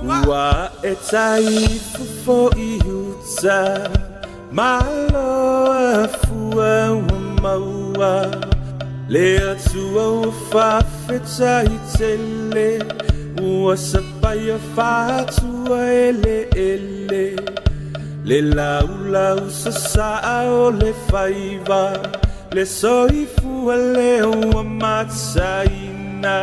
Ua e taifu fo I uta Malo e fua ua maua Le atua ua whawheta I tele Ua sapaya whatua ele Le lau lau sa saa o le whaiva Le soifua le ua matsaina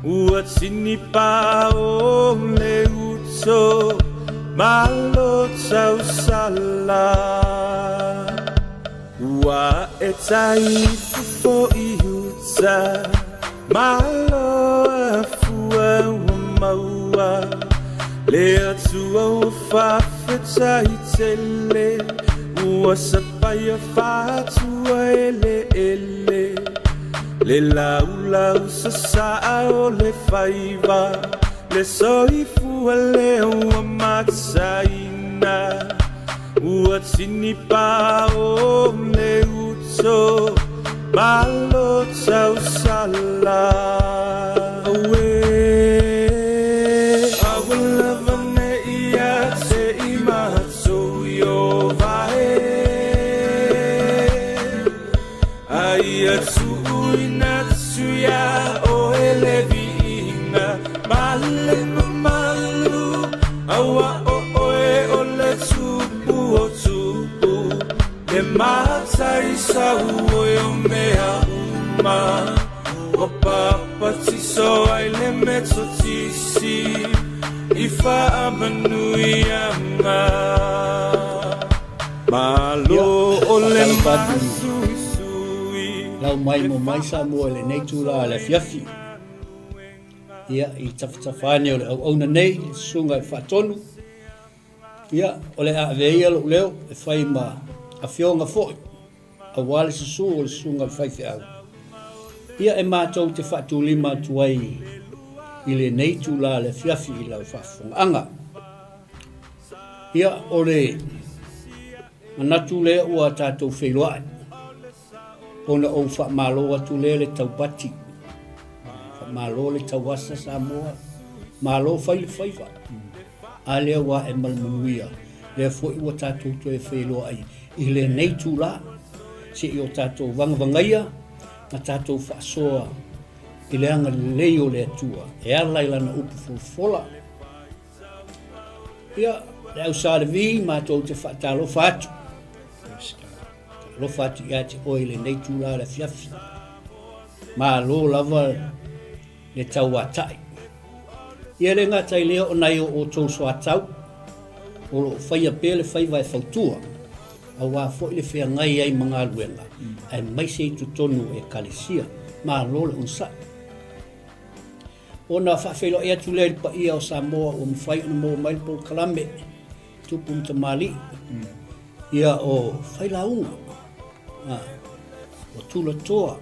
Ua tini pa o le uto Malo tau sala Ua e taifu fo I uta Malo e fua ua maua Le atua ua whawheta I tele Ua sapaya whatua ele Le lau lau sa saa o le whaiva Le soifua le ua matsaina Ua tini pa o le uto Malo tau sala Awe lava me ia te I mahatou yo vae Ai atu ina tsuya o elevina Male malu Awa o oe o le tupu o tupu Le matai sa uoi o mea uma O papa tiso ai le meto tisi I wha amanui anga Malo o le masu Lau mai mo mai sa mo le nei tula le fiafi. Ia I tawhitawhane o le au na nei sunga I whatonu. Ia o le a veia lo leo e whai ma a whionga foi. A wale sasu o le sunga I whai whiau. Ia e mātou te whatulima tuai I le nei tula le fiafi I lau whawhonganga. Ia o le manatu lea ua tātou whailoai. Ona o wha malo atu le taupati. Wha malo le tauasa Samoa. Malo whai le whaiwa. A lea wa e malmanuia. Lea fwoi ua tātou to e whailoa ai. I le nei tūla. Se I o tātou wangawangaia. Na tātou wha soa. I le anga leo le atua. E alaila na upu fulfola. Ia, le au sāre vi, mātou te wha tālo whātu. Lo fatu ia te oile nei tūla le fiafi. Ma lo lava le tau atai. Ia le ngatai leo o nai o tau so atau. O lo whaia pēle whaiva e whautua. A wā fo le whea ngai ai mga luenga. Ai maise I tutonu e kalesia. Ma lo le unsa. O na whawhelo ea tūle pa ia o Samoa o mwhai o mo mailpo kalame. Tupu mtamali. Ia o whailaunga. O tula toa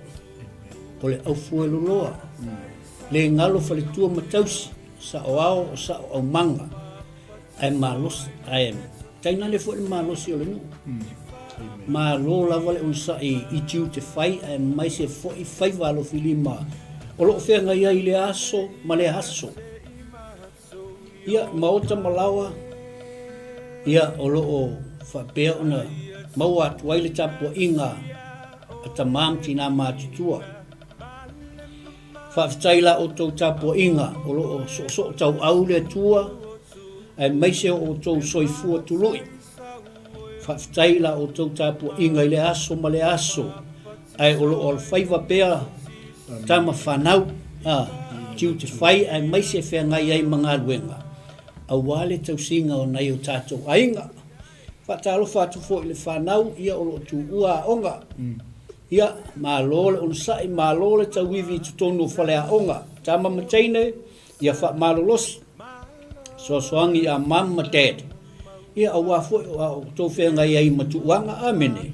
o le au fueluloa le ngalo whalitua matausi sa o ao o sa o manga ai malos ai taina le fuele malosi o le nu malo lava le unsa I tiu te whai ai mai se foi whai walo filima o lo whenga ia I le aso ma le aso ia maota malawa ia o lo o whapea ona mau atu ai le tapu inga a tamam tina mātutua. Whawhitaila o tau tapu inga o lo o so tau au le tua ai maise o tau soifua tului. Whawhitaila o tau tapu inga I le aso ma le aso ai o lo o whaiva pēra tama whanau tiu te whai ai maise whengai ai mga luenga. A wale tau singa o nei o tātou ainga. Whatalo whatu fo I le whanau ia o lo tu ua onga. Ia malole on sai malole tau wivi tutonu whale a onga. Tama mataine ia wha malolos. So soangi a mama dad. Ia a wafo o tō whenga ia I matuanga amene.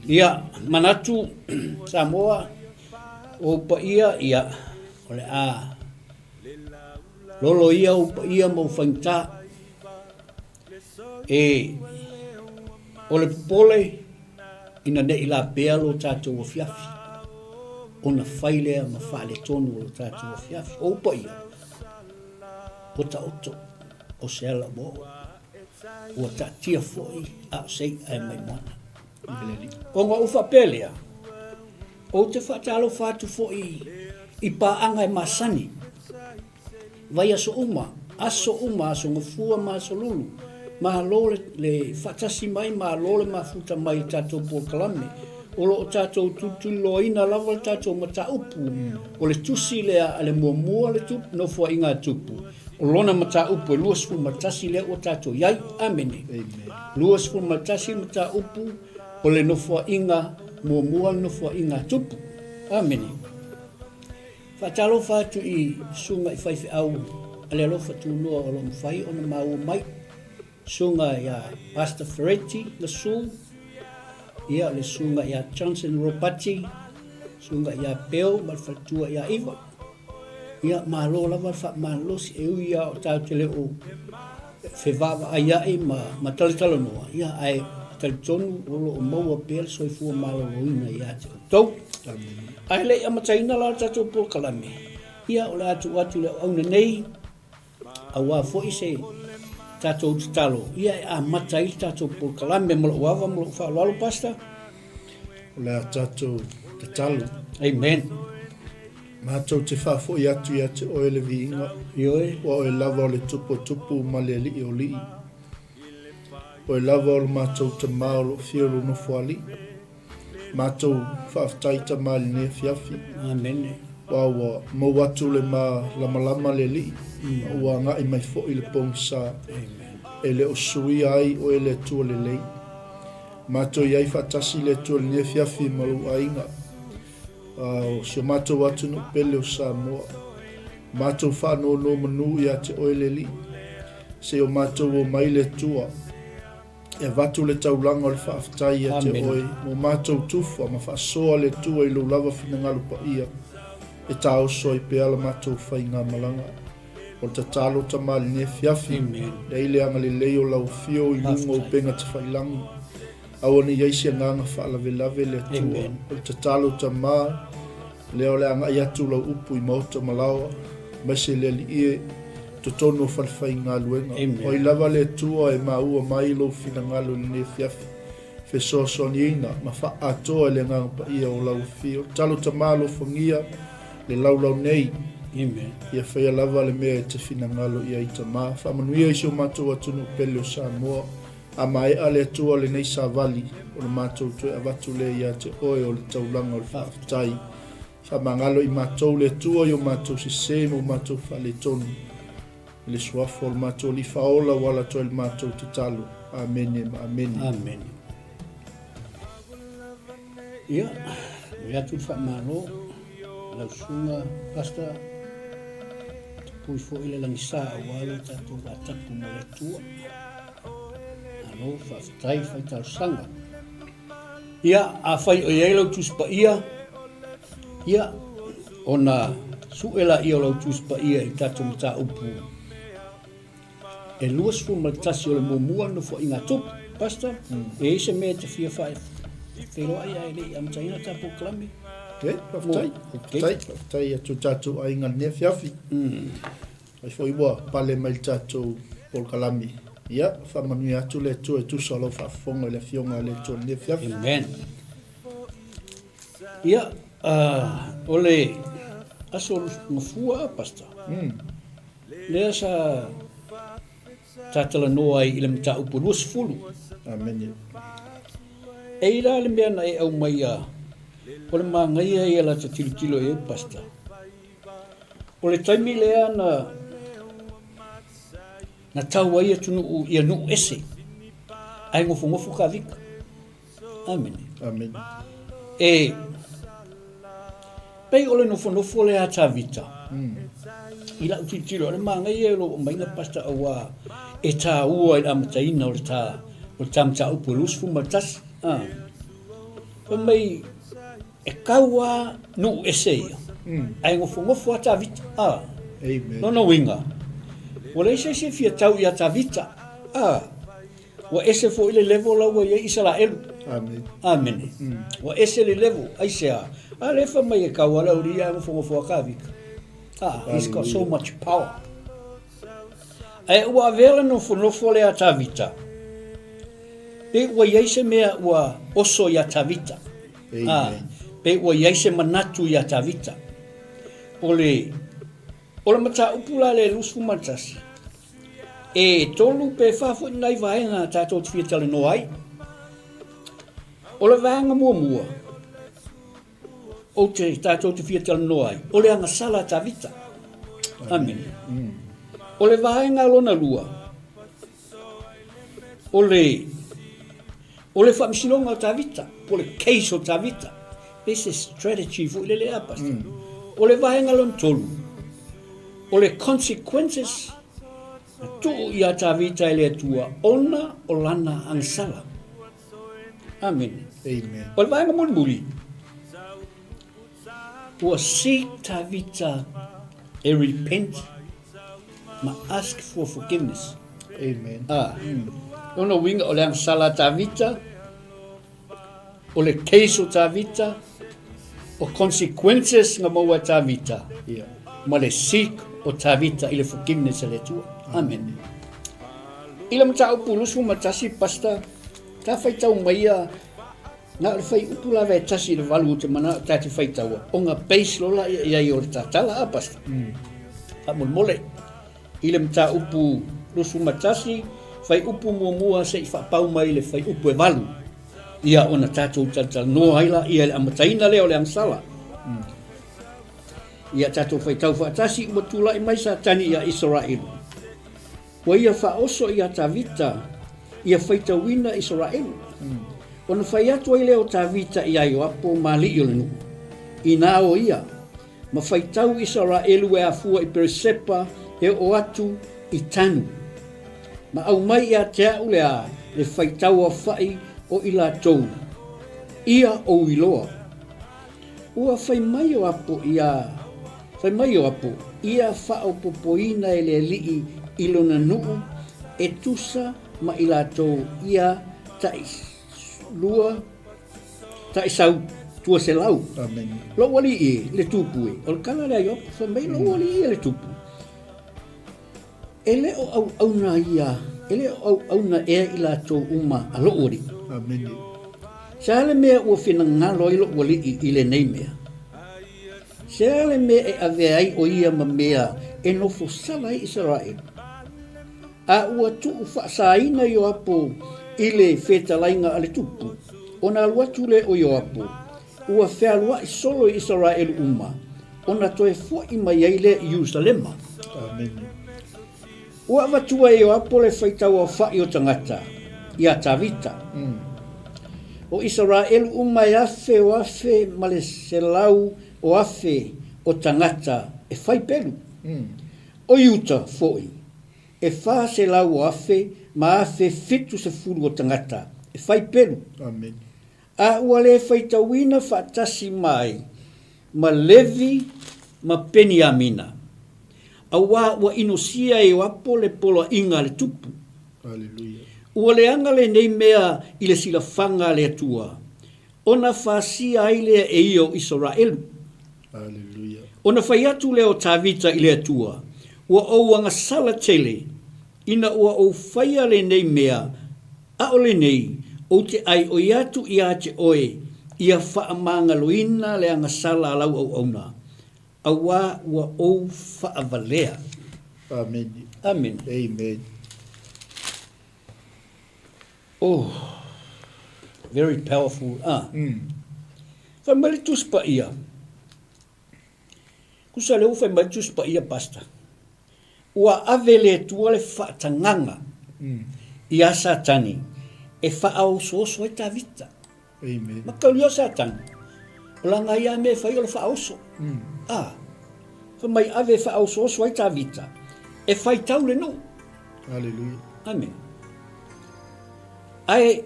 Ia manatu Samoa o pa ia ole a lolo ia o pa ia mo whaingta ole pole ina ne ila pelo tato o fiafi ona fai lea ma whaale tonu o tātua fiafi. O pa ia, o ta oto, o se ala mo, o ta tia foi, a sei ai mai mana. O ngā uwha pelea, o te whatalo whatu foi, i paanga e masani, vai aso uma, aso ngafua ma aso lulu, ma lole le whatasi mai, ma lole ma futa mai tātou Pōkalame, o lo tātou tutu loina lava le tātou mata upu, o le tusi lea ale mua le tupu, no fua inga tupu. O lona mata upu e luas fu matasi lea o tātou iai, amene. Luas fu matasi mata upu, o le no fua inga mua no fua inga tupu, amene. Whatalo whatu i sunga i whaiwhi au, ale alofa tūnoa o lo mwhai o na mau mai, sunga ia Pastor Ferretti, le su, ia le sunga ia Johnson Ropati, sunga ia Bell, malfatua ia Iva. Ia malo lava fa malosi e ui ia o tau te leo whewava ai ai ma talitala noa. Ia ai talitonu rolo o maua pēr soifua malo roina ia te tau. Ai le ia mataina la tatou Pōkalame. Ia o le atu leo auna nei, a wā fōi se tatou talo. Ia e a matai tatou Pōkalame molo wava molo whaaloalo pasta. O le a tatou te talo. Amen. Mātou te whafo i atu ia te oe le viinga. Ioe. Wa oe lava o le tupu ma le li o li. Oe lava o le mātou te maolo whiolo no fuali. Mātou whaftai ta ma le ne fiafi. Amen. Wa mo watu le ma lama le li. Wa nga i mai fo i le pongsa. Amen. E le o sui ai o e le tua le lei. Mātou iai whatasi le tua le ne fiafi malu ainga. Se mātou atu no pele o Samoa. Mātou whanau no manu i a te oele li. Se o mātou o mai le tua. E watu le taulanga o le whaaftai a te oe. Mo mātou tufa ma whaasoa le tua i lo lava whinangalu pa ia. E tau soi pe ala mātou whai ngā malanga. O te talo ta mali ne fiafi. Leile anga le leo lau fio i lungo o penga te whailangi. Awana iaisi nganga whaalave le tua. O te talo ta maa. Leo le anga i atu lau upu i mauta malawa. Maise le li ie. Totono whalwhai ngā luenga. O i lava le tua e maua mai lo whina ngalo le ne fiafi. Whesosoni ina. Ma wha atoa le nganga pa ia o lau fio. Talo ta maa lo whangia. Le lau nei. Ia whaia lava le mea e te whina ngalo i aita maa. Whamanuia isi o mātou atunu pele o Samoa. A mai ale tua le nei sa vali o le mātou tue a watu le ia te oe o le taulanga o le whaafitai. Wha mangalo i mātou le tua i o mātou si semo mātou whale tonu. Le suafo o le mātou li whaola wala toi le mātou te talo. Amen. Amen. Ia, ia tu whamaro, lau sunga, pasta, pui fo ile langi sa wala tātou watapu mo le tua. No whaftai whai tau sanga. Ia, a whai o iei lau tus pa ia. Ia, o na suela ia lau tus pa ia i tato mata upu. E luas fu maltasi o le mumua no fo inga tupu, pasta. E ise me te fia whai. Whero ai ai le am taina ta Pōkalame. Whaftai atu tato a inga ne fiafi. Ai fo iwa pale mai tato Pōkalame. Ia, whamanui atu le tua e tusa alo whaafonga le fionga le tua ne fiafi. Amen. Ia, o le aso ngafua pasta. Lea sa tatala noa i le mta upu luas fulu. Amen. E ira le mea na e au mai a, o le mangaia i ala ta tilitilo e pasta. O le taimi lea na tau ai atunu ia nu ese. Ai ngofo ka vika. Amen. E pei ole nofo le ata vita. Ila utitiro le manga ia lo mainga pasta awa e ta ua i amataina o ta mta upu lus fu matas. Pa mai e kaua nu ese ia. Ai ngofo ata vita. Amen. No winga. Wala ese fia tau i ata vita. Wa ese fo ile level la wa ia Israel. Amen. Amen. Wa ese le level aisea. Ale fa mai e kawala uria mo fongo kavika. He's got so much power. Ai ua vela no le a tavita. Pe ua iaise mea ua oso ia tavita. Pe ua iaise manatu ia tavita. Ole mata upula le lusu matasi. E tolu pe fafu nai vaenga tatou te fiatale no ai. Ole vaenga mua. O te tatou te fiatale no ai. Ole anga sala tavita. Amen. Ole vaenga lona lua. Ole whamsilonga tavita. Ole case o tavita. This is strategy fu lele apasta. Ole vaenga lon tolu. Ole consequences tu ia tavita ele tua ona o lana ansala. Amen. Amen. Ole vaenga mulmuli. Ua seek tavita e repent ma ask for forgiveness. Amen. Ona winga ole ansala tavita. Ole case o tavita. O consequences nga maua tavita. Yeah. Ma le seek o tavita ile forgiveness ele tua. Amen. Ila mata upulusu matasi pasta ta faitau maia na le fai upula ve tasi le valu te mana ta te faitau onga base lola ia i o le tatala pasta. Mole. Ila mata upu lusu matasi fai upu mua se fa pau mai le fai upu e valu. Ia ona tatou tatal no aila ia le amataina leo le amsala. Ia tatou faitau fatasi ua tulai mai sa tani ia Israel. Wa ia faoso ia tavita ia faitauina Israel. Ona fai atu ai leo tavita ia i apo mali i lenu. Ina o ia ma faitau Israel e afua i Persepa e o atu i tanu. Ma au mai ia te au le faitau a fai o ila tou. Ia o iloa. Ua fai mai o apo ia fao popoina e le lii ilona nuu e tusa ma ila tou ia sau tua se lau. Amen. Lo wali e le tupu e. O kala le ayo fa mai lo wali e le tupu. Ele o au na ia. Ele o au na e ila tou uma alo ori. Amen. Sale mea ua whina ngalo ilo wali i le nei mea. Sale mea e ave ai o ia ma mea e nofo sala i Israel. A ua tuu whaasaina i o apo i le whetalainga ale tupu. Ona aluatu le o i o apo. Ua whealua i solo i Israel uma. Ona toe fo i mai ai le i Jerusalema. Amen. Ua watua i o apo le whaitau a whai o tangata. Ia tavita. O Israel umai afe o afe ma le selau o afe o tangata e whai pelu. O iuta foi. E wha selau o afe ma afe fitu se furu o tangata e whai pelu. Amen. A ua le whaitauina whaatasi mai ma Levi ma Peniamina. A ua inosia e o apo le polo inga le tupu. Hallelujah. Ua le anga le nei mea i le silafanga le atua. Ona whasia ai lea e io Israel. Hallelujah. Ona whai atu leo tavita i le atua. Ua o anga sala tele. Ina ua o whaia le nei mea. A o le nei. O te ai o iatu i ate oe. Ia whaamanga loina le anga sala alau au auna. Awa ua o whaavalea. Amen. Amen. Amen. Oh, very powerful. Whamalitus pa ia. Kusa leo whamalitus pa ia pasta. Ua avele tua le whaatanganga. Ia satani. E whaau soso e tavita. Amen. Makaulio satani. Olanga ia me whai o le whaoso. Whamai ave whaau soso e tavita. E whai tau le no. Hallelujah. Amen. Ai,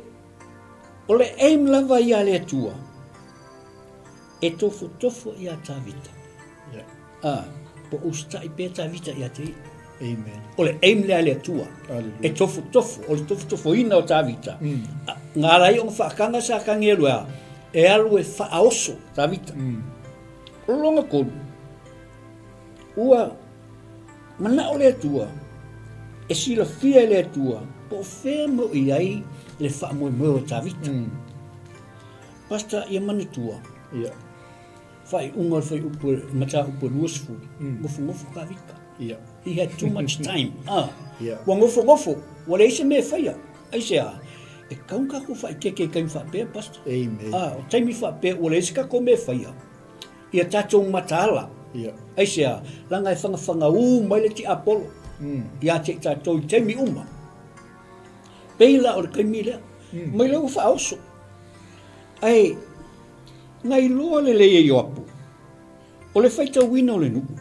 o le aim lava ia le atua, e tofo ia tavita. Yeah. Po usta i pe tavita ia te. Amen. O le aim lea le tua. Hallelujah. E tofu, o le tofu ina o tāwita. Ngā rai o whaakanga sa kangi e rua, e alu e whaaoso tāwita. O longa kolu, ua mana o le tua, e sila fia le tua, po whea mo i ai le whaamoe moe o tāwita. Pasta ia mani tua. Yeah. Whai unga whai upu, mata upu luasfu, ngofu ka vika. Yeah. He had too much time. Yeah. Wa ngofo, wa reise me whaia. Aise e kaunga ko whai keke kai whapea, pasta. Amen. O taimi whapea, wa reise ka ko me whaia. Ia tātou mataala. Yeah. Aise langa e whanga mai le ti Apollo. Ia te tātou i taimi uma. Peila o le kaimi lea. Mai leo whaoso. Ai, ngai loa le leia i apu. O le whaita wina o le nuku.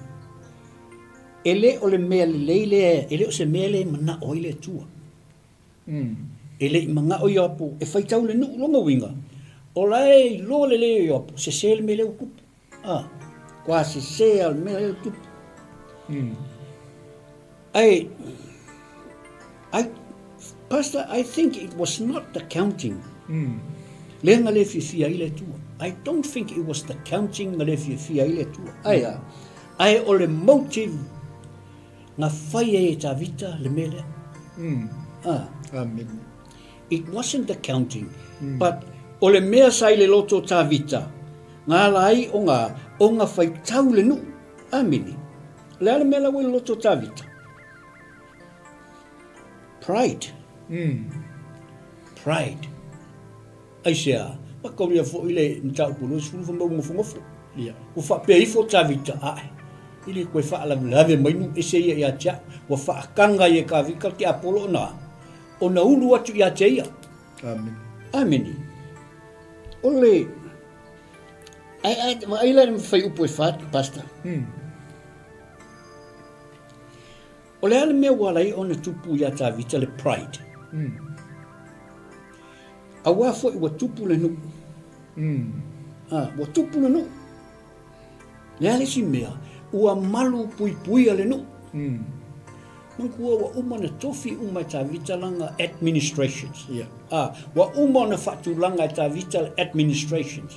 Ele o le mea le leile, ele o se mea le mana oi le tua. Ele i manga oi apu, e whaita o le nuku longa winga. O lai loa le leia i apu, se se le me leo kupu. Kwa se se al me leo kupu. Pastor, I think it was not the counting. Lenga le fia i le tua. I don't think it was the counting le fia i le tua. Ai o le motive nga whai e ta vita le mele. Amen. It wasn't the counting, but o le mea sai le loto ta vita. Ngā lai o ngā whai tau le nu. Amini. Le ala mea lawe le loto ta vita. Pride. Pride. Aisea, makauri a fo ile mtau pulo sulu ngofo. Yeah. O fa pe ifo tavita ai. Ile koe fa ala lave mai nu ese ia tia, wa fa kanga ye ka vika ki Apollo na. Ona ulu atu ia tia. Amen. Ameni. Ole ai la me fai upo e fa pasta. Ole ala me walai ona tupu ia tavita le pride. Awa fo wa tupu le nu. Wa tupu le nu. Le ale si mea, ua malu pui ale nu. Mankua wa umana tofi umai ta vitalanga administrations. Yeah. Wa umana fatulanga ta vital administrations.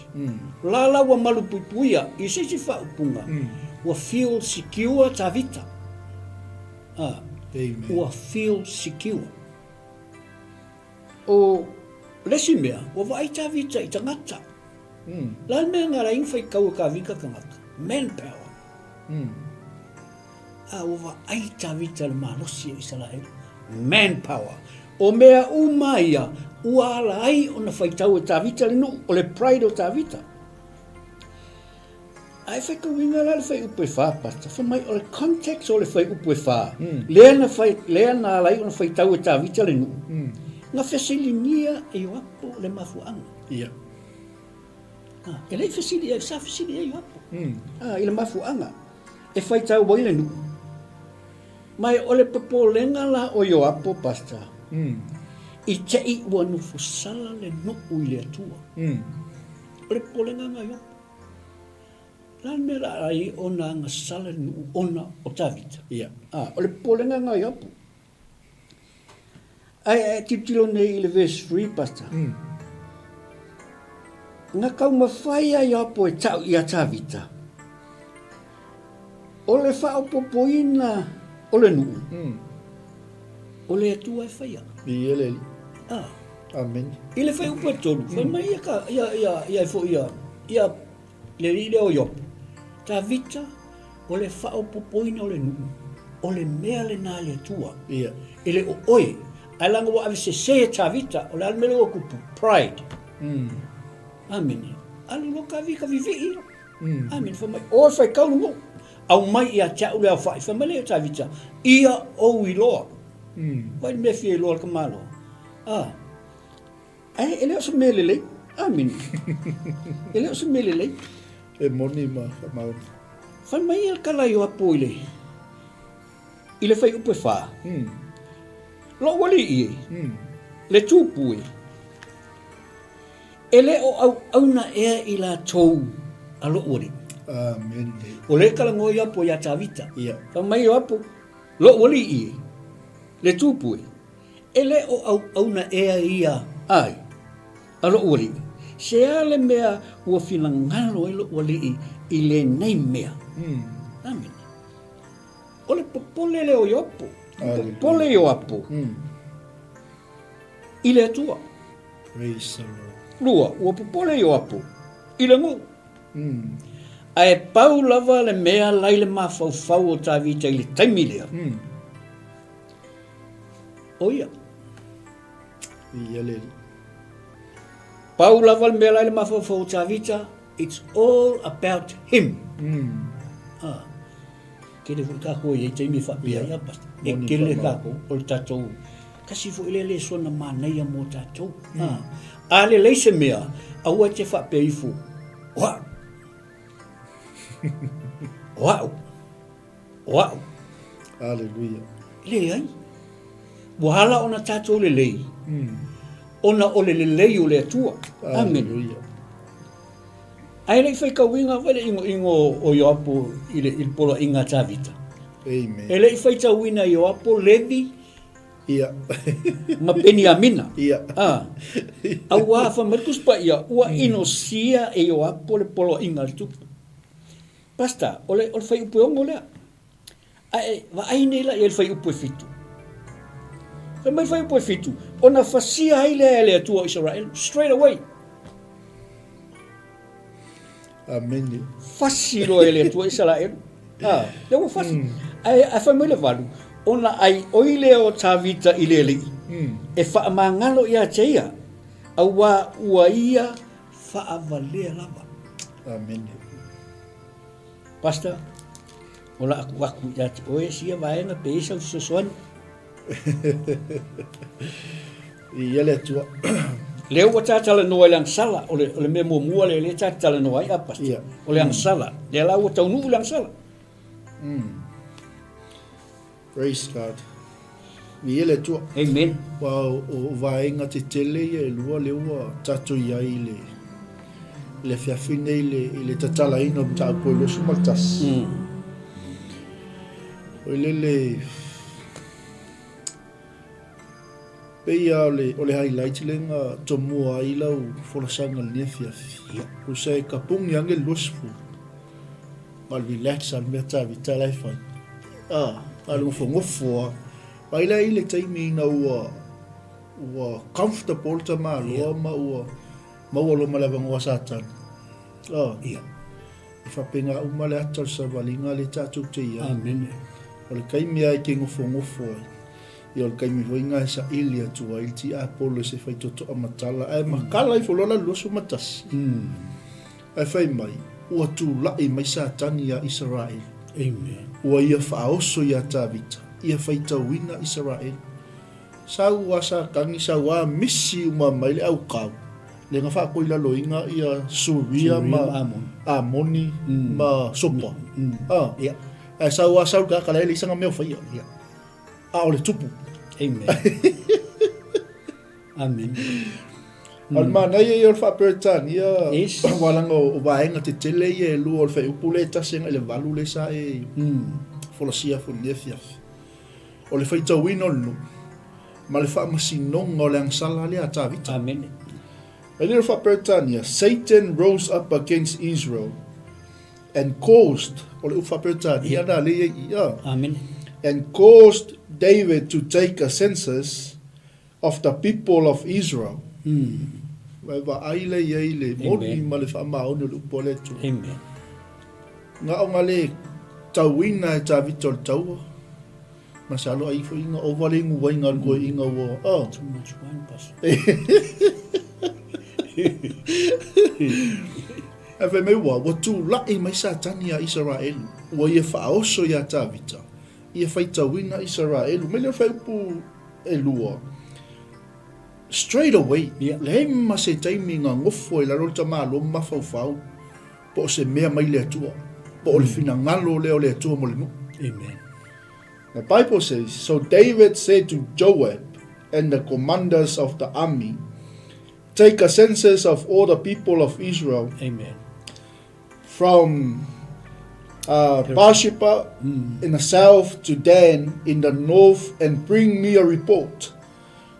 Lala wa malu puia, i se si fa upunga. Wa feel secure ta vita. Amen. Wa feel secure. O lesi mea, wa vai ta vita i tangata. Lan mea ngara ingwhai kau ka vika kangata. Manpower. Wa ai ta vita le malosi i Israel. Manpower. O mea umaia, ua ala ai o na whaitau e ta vita le nu, o le pride o ta vita. Ai whai ka winga la le whai upe wha, pasta. Whamai o le context o le whai upe wha. Lea na ala ai o na whaitau e ta vita le nu. Nga whesilinia e o apo le mafuanga. Yeah. E lei whesilia, sa whesilia e o apo. I le mafuanga. E whaitau wai le nu. Mai o le popolenga la o yo apo, pasta. I te i ua nufu sala le nuku i le atua. O le popolenga nga yo. Lan mera ai ona nga sala le nuku ona o tavita. Yeah. O le popolenga nga yo apo. Ai tiptilo nei i le verse 3, pasta. Nga kau mawhai ai apo e tau i a tavita. O le whao popoina o le nuu. O le atua e whaia. I ele. Amen. I le whai upo e tolu. Whai mai ia e fo ia le rile o iopo. Ta vita o le whao popoina o le nuu. O le mea le nā le atua. Yeah. I le o oe. Ai langa wa ave se ta vita o le almele o kupu. Pride. Amen. Alu loka vika vivi. Amen. Whai mai o whai kaunu mo. Au mai ia tia ule au whai. Whai mai leo ta vita. Ia o i loa. Wai me fie loa ka malo. E leo se melelei. Amen. E leo se melelei. E moni ma mau. Whai mai ia kalai o apo ile. Ile whai upe wha. Lo wali i. Le tūpu e. E le o au na ea i la tau alo ori. Amen. O le kalango i apo i a ta vita. Yeah. Whai mai o apo. Lo wali I. Le tupu ele o au na ea ia ai. A lo wali. Se ale mea ua finangalo lo wali I le nei mea. Amen. Ole popole le o yopo. Popole yo apo. I le atua. Praise the Lord. Lua, ua popole yo apo. I le ngu. Ai pau lava le mea lai le mafau o tawita I le taimi lea. Oia. Ia le. Pau lava le mea lai le mafau o tawita. It's all about him. Kele fu kako ye taimi fa bia ya pas. E kele kako o tatou. Kasi fu ile sona mana ia mo tatou. Ale le se mea au te fa pe ifu. Wow. Wow. Wow. Hallelujah. Le ai. Wahala ona tatou le lei. Ona ole le lei o le atua. Amen. Hallelujah. Ai le fai ka winga wale ingo o yo apo il polo inga tavita. Amen. Ele fai ta wina yo apo levi Ia. ma peni amina. Ia. Awa fa merkus pa ia ua inosia e yo apo le polo inga tupu. Pasta, ole fai upu ongo lea. Ai va ai nei la ele fai upu fitu. Fa mai fai upu fitu. Ona fasia ai le atua Israel straight away. Amen. Fasi lo ele atua Israel. Le ua fasi. Ai fa mai le valu. Ona ai oile o tavita I le li. E fa mangalo ia cheia. Awa ua ia fa avalea lava. Amen. Pasta, ola aku ia te oe sia vaenga pe isa usosoan. Ia le tua. Leo wa tatala no lang sala, ole me mua le tatala no ai apa. Ole ang sala. Le la wa tau nu lang sala. Praise God. Ia le tua. Amen. Wow, o vaenga te tele ia lua le ua tatu ia le fiafine le tatala ino mta ko lo sumatas. O le Peia ole highlight le nga tomua I lau folasanga le fiafi. O se kapung yang e losfu. Mal relax al meta vitala fai. Alu ngofo. Paila ile taimi na ua comfortable ta malo ma lo malava ngo satan. Ia. Fa penga umale atal sa valinga le tatu te ia. Amen. Ole kaimi ai ke ngofo. Ia ole kaimi voinga sa ilia tua ilti apolo se fai toto amatala. Ai makala I folona losu matas. Ai fai mai. Ua tu lai mai satan ia Israel. Amen. Ua ia faoso ia tavita. Ia fai tauina Israel. Sau asa kangi sau misi mai le au kau. Le nga fa ko ila loinga ia Suria ma Amoni ma sopa. Ia. Sau asa ka kala le sanga me fa ia. Ole tupu. Amen. Amen. Al mana ia fa pertan ia walanga o vaenga te tele ia lu ol fa upule ta senga le valu le sa folosia fu nefia. Ole fa tawino lu. Ma le fa masinong o le sala le atavita. Amen. Ele fa pertania Satan rose up against Israel and caused ole fa pertania na le ia. Amen. And caused David to take a census of the people of Israel. Wa aile yeile moni male fa maono lu poletu. Amen. Nga o ngale tawina tavitol tawa. Masalo ai fo inga o vale ngu wai ngal go inga wo. Too much wine pass. Ave me wa tu la I mai satania Israel. Wa ye fa oso ya tavita. Ia fai tawina Israel. Me le fai pu elua. Straight away, le ma se taimi nga ngofo I la rolta malo ma fau po se mea mai le atua po o le fina ngalo le atua mo le nu. Amen. The Bible says, so David said to Joab and the commanders of the army, take a census of all the people of Israel Amen. from Bathsheba in the south, to Dan in the north, and bring me a report,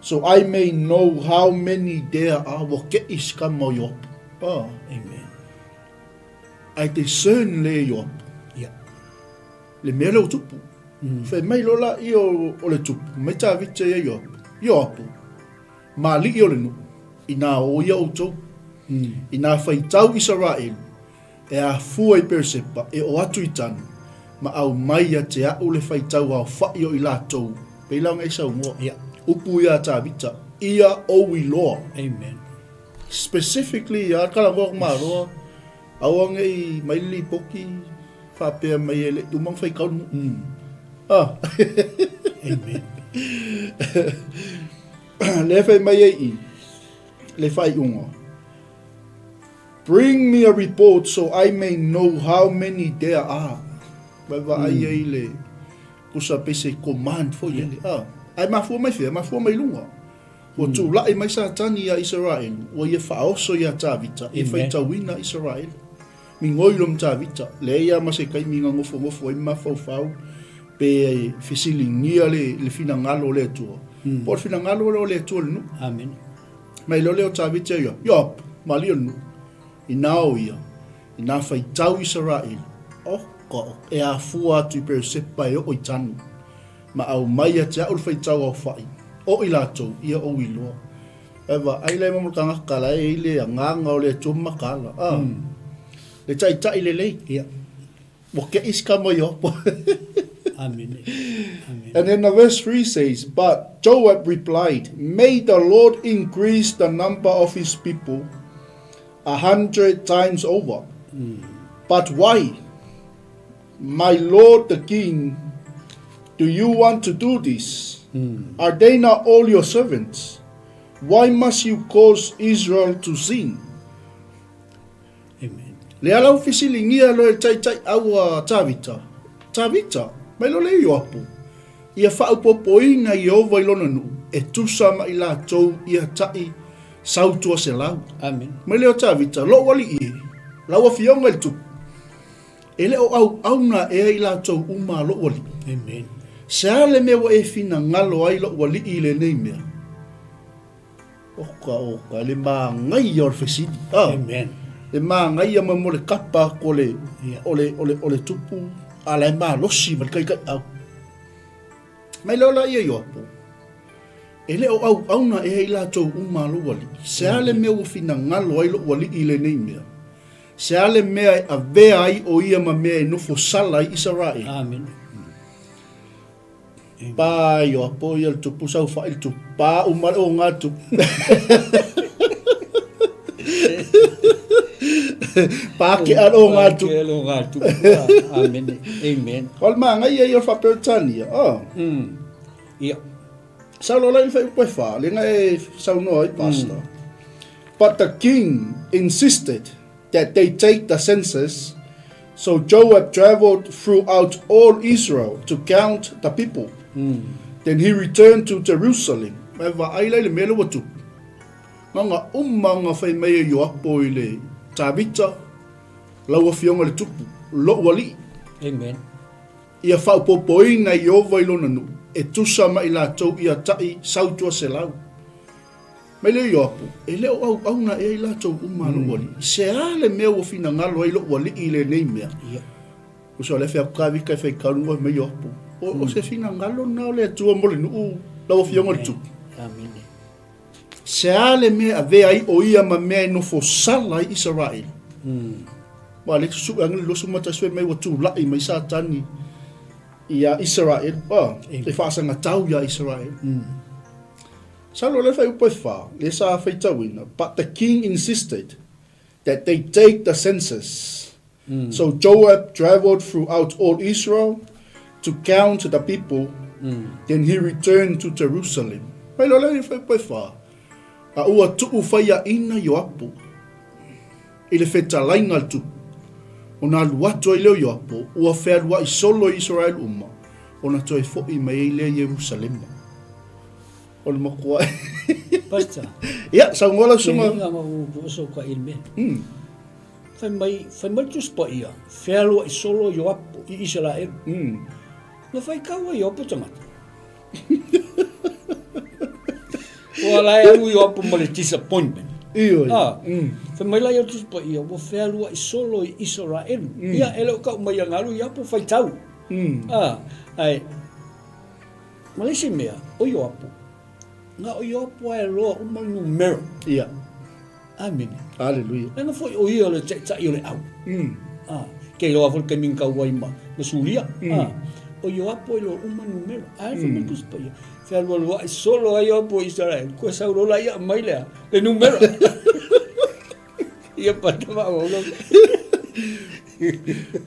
so I may know how many there are. Woke iskamo yop. Amen. I discern le yop. Yeah. Le mele o tupu. Fe mai lola i o le tupu. Me ta vite e yop. Yopu. Ma li o le nu. Ina o ia o tau. Ina fai tau Israel. E a fua I persepa. E o atu I tanu. Ma au mai a te au le fai tau au fai o I la tau. Peilau ngai sau mua. Yeah. Upu ia ta vita. Ia o I loa. Amen. Specifically, ia kala ngok maroa. Awang ai mai li poki. Whapea mai ele. Tumang fai kaunu. Amen. Le fai mai ei. Le fai unga. Bring me a report so I may know how many there are. Baba ai ei le. Kusa pese command for ele. Ai mafua mai fia, mafua mai lunga. O tu lai mai sa tani a Israel. O ia whaoso ia tāvita. E whai tawina Israel. Mi ngoilom tāvita. Le ia mase kai mi ngofo ngofo I mafau pe fisilingia le fina ngalo le tua. Por fina ngalo le tua nu. Amen. Mai lo leo tāvita ia. Yop, malio nu. Inao ia. Ina whai tau Israel. Ko e a fua tu persepa e o I tanu. Ma au mai a te au whai tau au whai. O I latou, ia o I loa. Ewa, ai lei mamutanga kala e le a nganga o le tuma kala. Le tai tai le lei. Yeah. Woke iska mo yo. Amen. Amen. And then the verse 3 says, but Joab replied, may the Lord increase the number of his people 100 times over. But why? My Lord the king, do you want to do this? Are they not all your servants? Why must you cause Israel to sin? Amen. Le alau fisilingia lo e tai tai aua tāvita. Tāvita, mai lo le ioapu. Ia whaupopoina I ova I lona nu. E tusa ma I la tau ia tai sautua se lau. Amen. Mai leo tāvita, lo wali I. Laua fionga I tupu. E leo au na e I la tau uma lo wali. Amen. Se ale me wa e fina ngalo ai lo wali I le nei mea. Oka, le maa ngai or fesidi. Amen. Le maa ngai ama mo le kapa ko le, ole tupu, ala e maa losi ma le kai au. Mai leo la ia ioapo. E leo au na e la tau uma lo wali. Se ale me wa fina ngalo ai lo wali I le nei mea. Se ale mea a vea ai o ia ma mea e nofo sala I Israel. Amen. Pa yo apo il tupu sau fa il tupu pa umar o ngatu pa ke alo ngatu Amen. Amen. Kol ma ngai yo fa pertania Yeah. sau lo lai fa po fa le ngai sau no I pastor. But the king insisted that they take the census, so Joab traveled throughout all Israel to count the people. Then he returned to Jerusalem. Eva ai le mele watu. Nga nga fai mai yo apo ile tabita lawa fionga le tupu lo wali. Amen. Ia fa popoina yo vai lona nu. E tusa mai la tau ia tai sautua se lau. Mai le yo apo. E le au na e la tau uma lo wali. Se ale me o fina ngalo ai lo wali ile nei mea. Yeah. Uso le fea kavi kai fai kaunga mai yo apo. O se fina ngalo na le tua mole nu lawa fionga le tupu. Amen. Se ale me a vea I o ia ma mea no fo sala I Israel. Ma le su ang lo su mata swe mai watu lai mai sa tani ia Israel. E fa sa ngatau ia Israel. Sa lo le fai upo fa le sa fai tawina. But the king insisted that they take the census. So Joab traveled throughout all Israel to count the people. Then he returned to Jerusalem. Mai lo le fai upo fa. A ua tuu whaia ina yo apo. I le wheta lainga tu. O nā luato I leo yo apo. Ua whērua I solo Israel uma. O nā toi fōi mai I lea Jerusalema. O le makua. Pastor. Ia, sa ngola suma. Nga ma uso kwa ilme. fai mai tu spa ia. Whēlua I solo I apo I Israel. Na fai kaua I apo tangata. Wa lai au I apo ma le disappointment. Iyo. Fai mai lai au tu spa ia. Wa whēlua I solo I Israel. Ia ele o kau mai angaru I apo fai tau. Ai. Malese mea, o I apo. Nga o I apo ai loa o mai numero. Ia. Amen. Hallelujah. Nga foi o ia le tsa I le au. Kei loa fol ke min kau wai ma. Na sulia. O I apo I loa o mai numero. Ai fa mai kuspa ia. Whēlua loa I solo ai apo Israel. Kua saurola ia mai lea. Le numero. Ia patama o lo.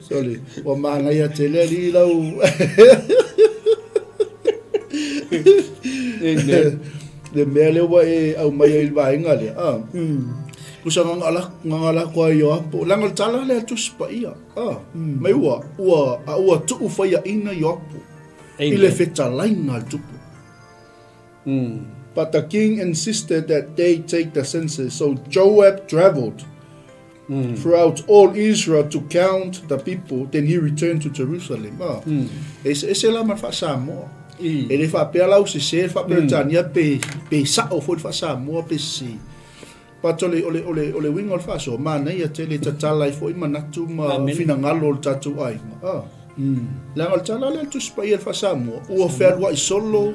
Sorry. Wa mana ia tele li lau. Le mele wa e au mai I vainga le. Kusa ngala kwa yo apo. Langal tala le tu spa ia. Mai ua tu faya ina yo apo. Ile feta lainga tupu. But the king insisted that they take the census. So Joab traveled throughout all Israel to count the people. Then he returned to Jerusalem. Ese la man fa Samoa. Ele fa pe lau se fa pe tania pe sa o fo fa Samoa pe si. But ole wing ol fa so mana ia tele tatala fo I manatu ma finangalo tatu ai. Langal tala le tu spa ia fa Samoa. O ferwa I solo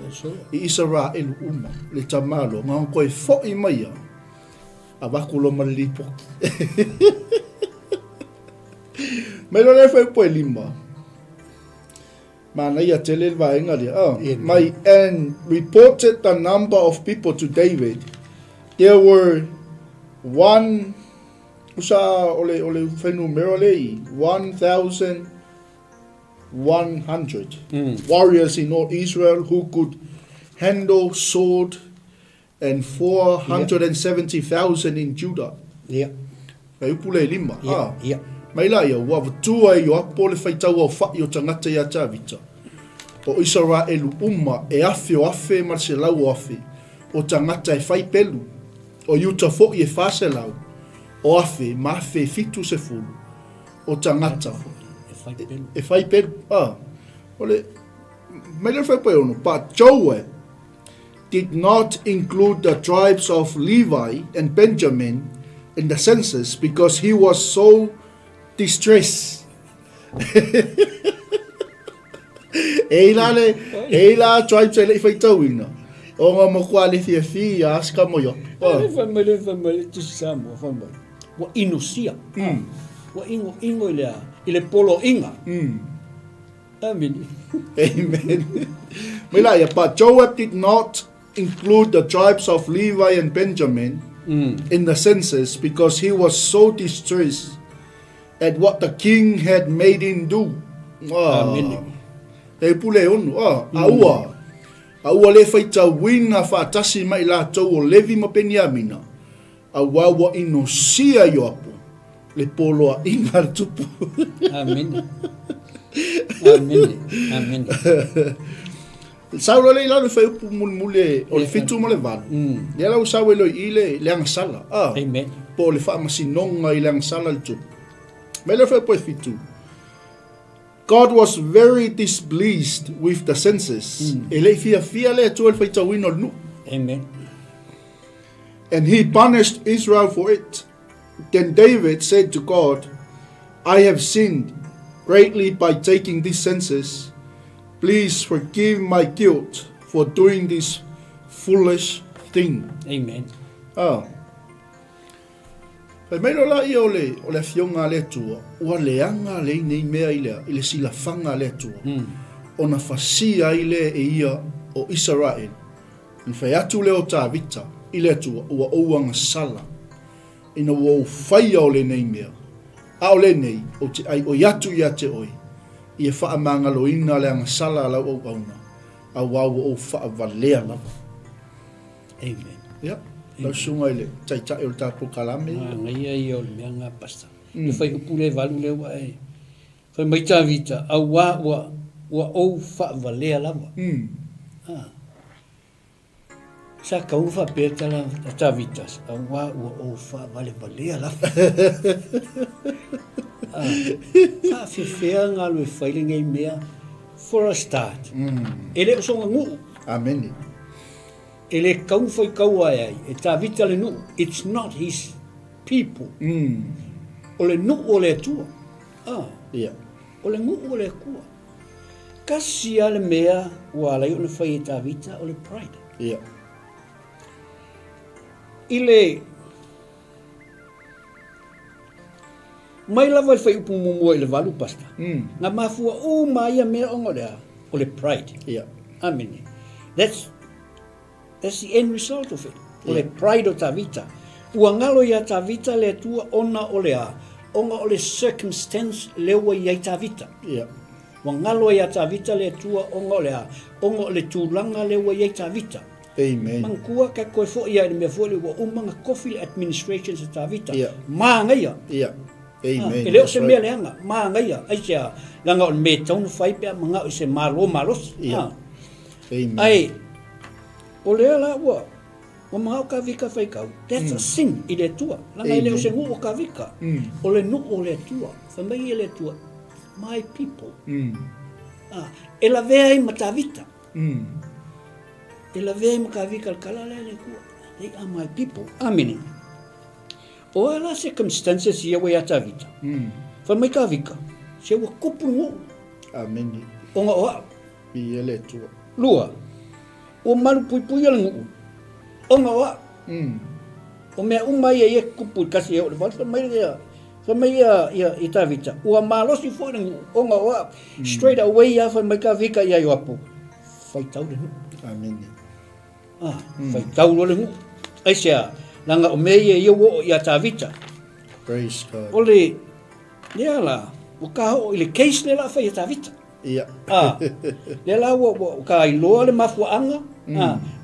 I Israel uma le tamalo nga ko fo I mai. Abakulo malipo. Melo le foi po lima. Mana ia tele vaenga dia. My and reported the number of people to David. There were ole foi numero le 1,100 warriors in all Israel who could handle sword and 470,000 in Judah. Kai pule lima. Mai la ia wa tua I apo le fai tau o fai o tangata ia tawita. O Israel uma e afe ma se lau afe. O tangata e fai pelu. O yuta fo I fase lau. O afe ma afe fitu se fulu. O tangata e fai pelu. Ole mai le fai pe ono. But Joab did not include the tribes of Levi and Benjamin in the census because he was so distressed. Eila tribes ele fai tauina. O nga mo kwa le fi aska mo yo. Family tu Samoa family. Wa inusia. Wa ingo ile polo inga. Amen. Amen. Milaya, but Joab did not include the tribes of Levi and Benjamin in the census because he was so distressed at what the king had made him do. E pule onu, aua le faita wina fa tasi mai la tau o levi ma Peniamina. Aua wa inosia yo apo. Le polo a N.Tupu. Amen. Saulo le ila fai upu mule o le fitu mo le valu. Ia lau sau elo I le angasala. Amen. Po le wha masinonga I le angasala le tupu. Me le fai po e fitu. God was very displeased with the census. E le fia le tu el fai tawino nu. Amen. And he punished Israel for it. Then David said to God, I have sinned greatly by taking this census. Please forgive my guilt for doing this foolish thing. Amen. Pai mai lo la I o le fionga le tua. Ua leanga le nei mea I le silafanga le tua. O na fasia I le e ia o Israel. Ni fai atu le o tā vita I le tua ua ouanga sala. Ina ua o whaia o le nei mea. A o le nei o te ai o yatu ia te oi. I e wha mangalo ina le anga sala lau au auna. A wau o wha valea lava. Amen. Ja, lau sunga I le tai o le tātou kalame. Ngai ai o le mea ngā pasta. Le whai upu le walu le wa e. Whai mai tā vita. A wā ua o wha valea lava. Sa kau fa peta la tavitas. Awa o fa vale ala. Fa fefea ngā lue whailinga mea for a start. Ele o songa ngu. Amen. Ele kau foi kau ai. E tavita le nu. It's not his people. O le nu o le tua. Yeah. O le ngu o le kua. Kasi ale mea ua lai o le whai e tavita o le pride. Yeah. Ile mai lava fai upu mumu ile valu pasta. Na mafua o mai me ongola o le pride. Yeah. Amen. That's the end result of it. O le pride o tavita. Ua ngalo ia tavita le tua ona o le a. Onga o le circumstance lewa ia tavita. Yeah. Ua ngalo ia tavita le tua onga o le a. Onga o le tūlanga lewa ia tavita. Amen. Mangkua ka koe fo ia me fo le wa umanga coffee administration sa tavita. Yeah. Ma ngai. Yeah. Amen. Ele o se mea leanga, ma ngai ai se langa o me tau fai pe manga o se malo malos. Yeah. Amen. Ai o le la wa o ma ka vika fai kau. That's a sin i le tua. Langa ele o se ngu o ka vika. O le nu o le tua. Fa mai ele tua. My people. Ela vea i matavita. Ela vea i makavika al kalala le kua. They are my people. Amen. O ala circumstances ia wea tavita. Fa mai ka vika. Se wa kupu ngu. Amen. O nga oa. I ele tua. Lua. O malu pui pui ala ngu. O nga oa. O mea umai e kupu kasi e o le wala. Fa mai ia. Fa mai ia i tavita. Ua malosi fo le ngu. O nga oa. Straight away ia fa mai ka vika ia i apu. Fai tau le ngu. Amen. Fai tau le ngu. Ai sea. Langa o mea ia wo ia tavita. Praise God. O le lea la, o ka ho i le case le la fai tavita. Yeah. Le la o ka i loa le mafuanga,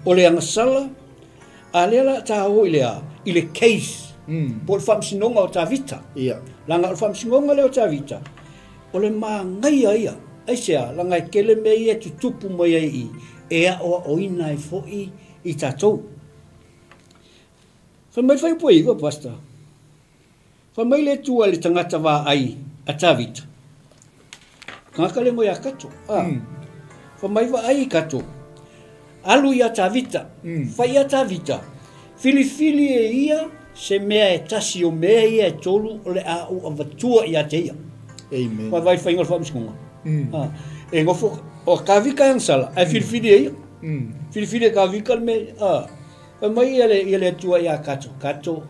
o le angasala, le la ta ho i le case. Po le whamsinonga o tavita. Yeah. Langa o whamsinonga le o tavita. O le maa ngai ia, ai sea, langa i kele me ia tutupu mai ai ea o oina i foi i tatou. Fa mai fai poi wa pasta. Fa mai le tua le tangata wa ai a tavita. Ngaka le mo ya kato. Fa mai wa ai kato. Alu ya tavita. Fa ya tavita. Fili e ia se mea e tasi o mea ia e tolu o le a o avatua ia te ia. Amen. Fa vai fai ngol fa mskunga. E ngofo o kavika yang sala. Ai fili e ia. Fili e kavika me mai ele tua ia kato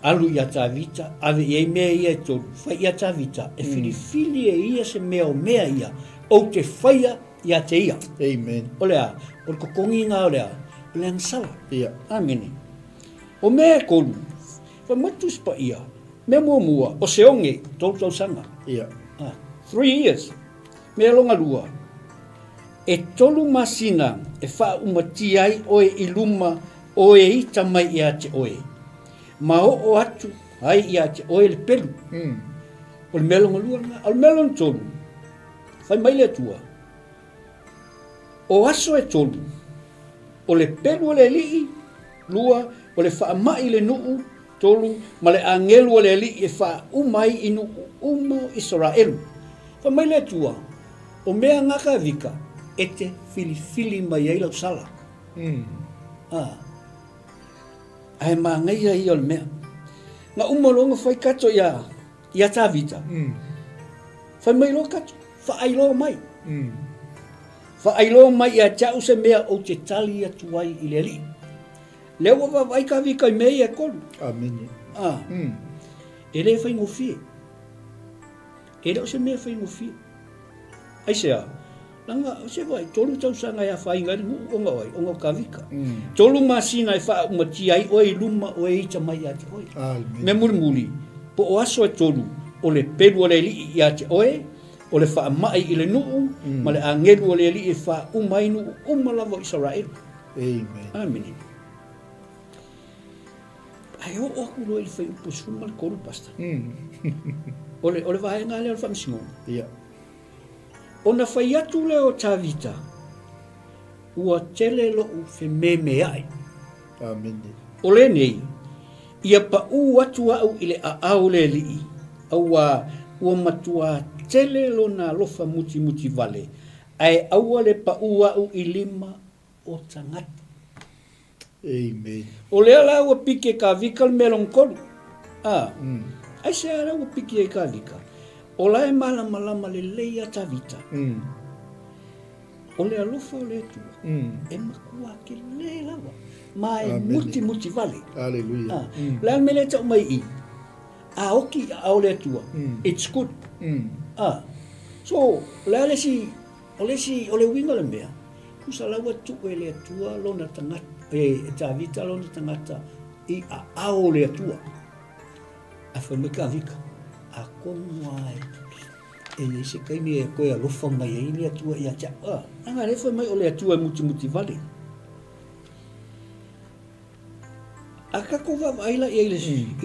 alu ia tavita ave ia mea ia to fai ia tavita e fili e ia se mea o mea ia o te faia ia te ia. Amen. Olea o kokongi nga olea ole ansala. Yeah. Amen. O mea kolu fa matus pa ia me mua o se onge tau sanga. Yeah. 3 years me longa lua e tolu masina e wha umati ai oe i luma oe i tamai ia te oe. Ma o atu ai ia te oe le pelu. O le melonga lua nga, o le melon tolu. Whai mai le tua. O aso e tolu. O le pelu o le lii lua, o le wha mai le nuu tolu, ma le angelu o le lii e wha umai i nuu umo Israelu. Whai mai le tua. O mea ngaka vika. E te fili mai ai lau sala. Ai maa ngai ai o le mea. Nga umalonga whai kato ia tavita. Whai mai lo kato. Wha lo mai. Wha lo mai ia tau se mea o te tali atu ai i le li. Leo wa vai ka vika i mea ia kolu. Amen. E le whai ngofie. E leo se mea whai ngofie. Ai sea. Langa se vai tolu tau sanga ia fai ngai onga oi onga kavika. Tolu masina e fa umati ai oi luma oi ita mai ati oi. Me muli po o aso e tolu o le pelu o le li ia te oi o le fa mai i le nuu ma le angelu o le li e fa umai nu umalavo Israel. Amen. Amen. Ai o ku lo il fai po suma ko pasta. O le vai ngale o fa msingo. Yeah. Ona whai atu leo tavita, ua tele lo u whememe ai. Amen. O le nei, ia pa u atu au i le au le li, aua ua matua tele lo na lofa muti muti vale, ai aua le pa u au i lima o tangata. Amen. O le ala ua pike ka vika le melong kolu. Ai se ala ua pike ka vika. O la e malama le leia ta vita. O le alofa o le tua. E makua ke le lawa. Ma e muti vale. Hallelujah. La me le tau mai i. A oki a o le tua. It's good. So, la le si, o le winga le mea. Kusa lawa tu e le tua lona tangata. E ta vita lona tangata i a o le tua. A whamika vika. A kongai. E se kaimi e koe alofa mai e le atua i a tia. Anga refa mai o le atua muti vale. A kako vavaila i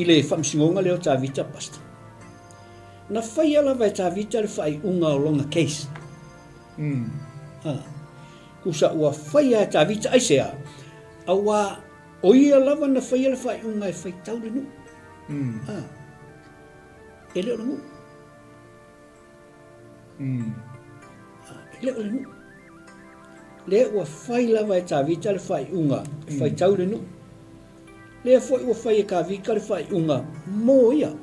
le whamsingonga leo ta vita pasta. Na whai ala vai ta vita le whai unga o longa case. Kusa ua whai a ta vita aisea. Awa o ia lava na whai ala whai unga e whai tau le nu. E leo le nu. E leo le nu. Le ua whai lava e ta vita le whai unga e whai tau le nu. Le foi ua whai e ka vika le whai unga mō ia.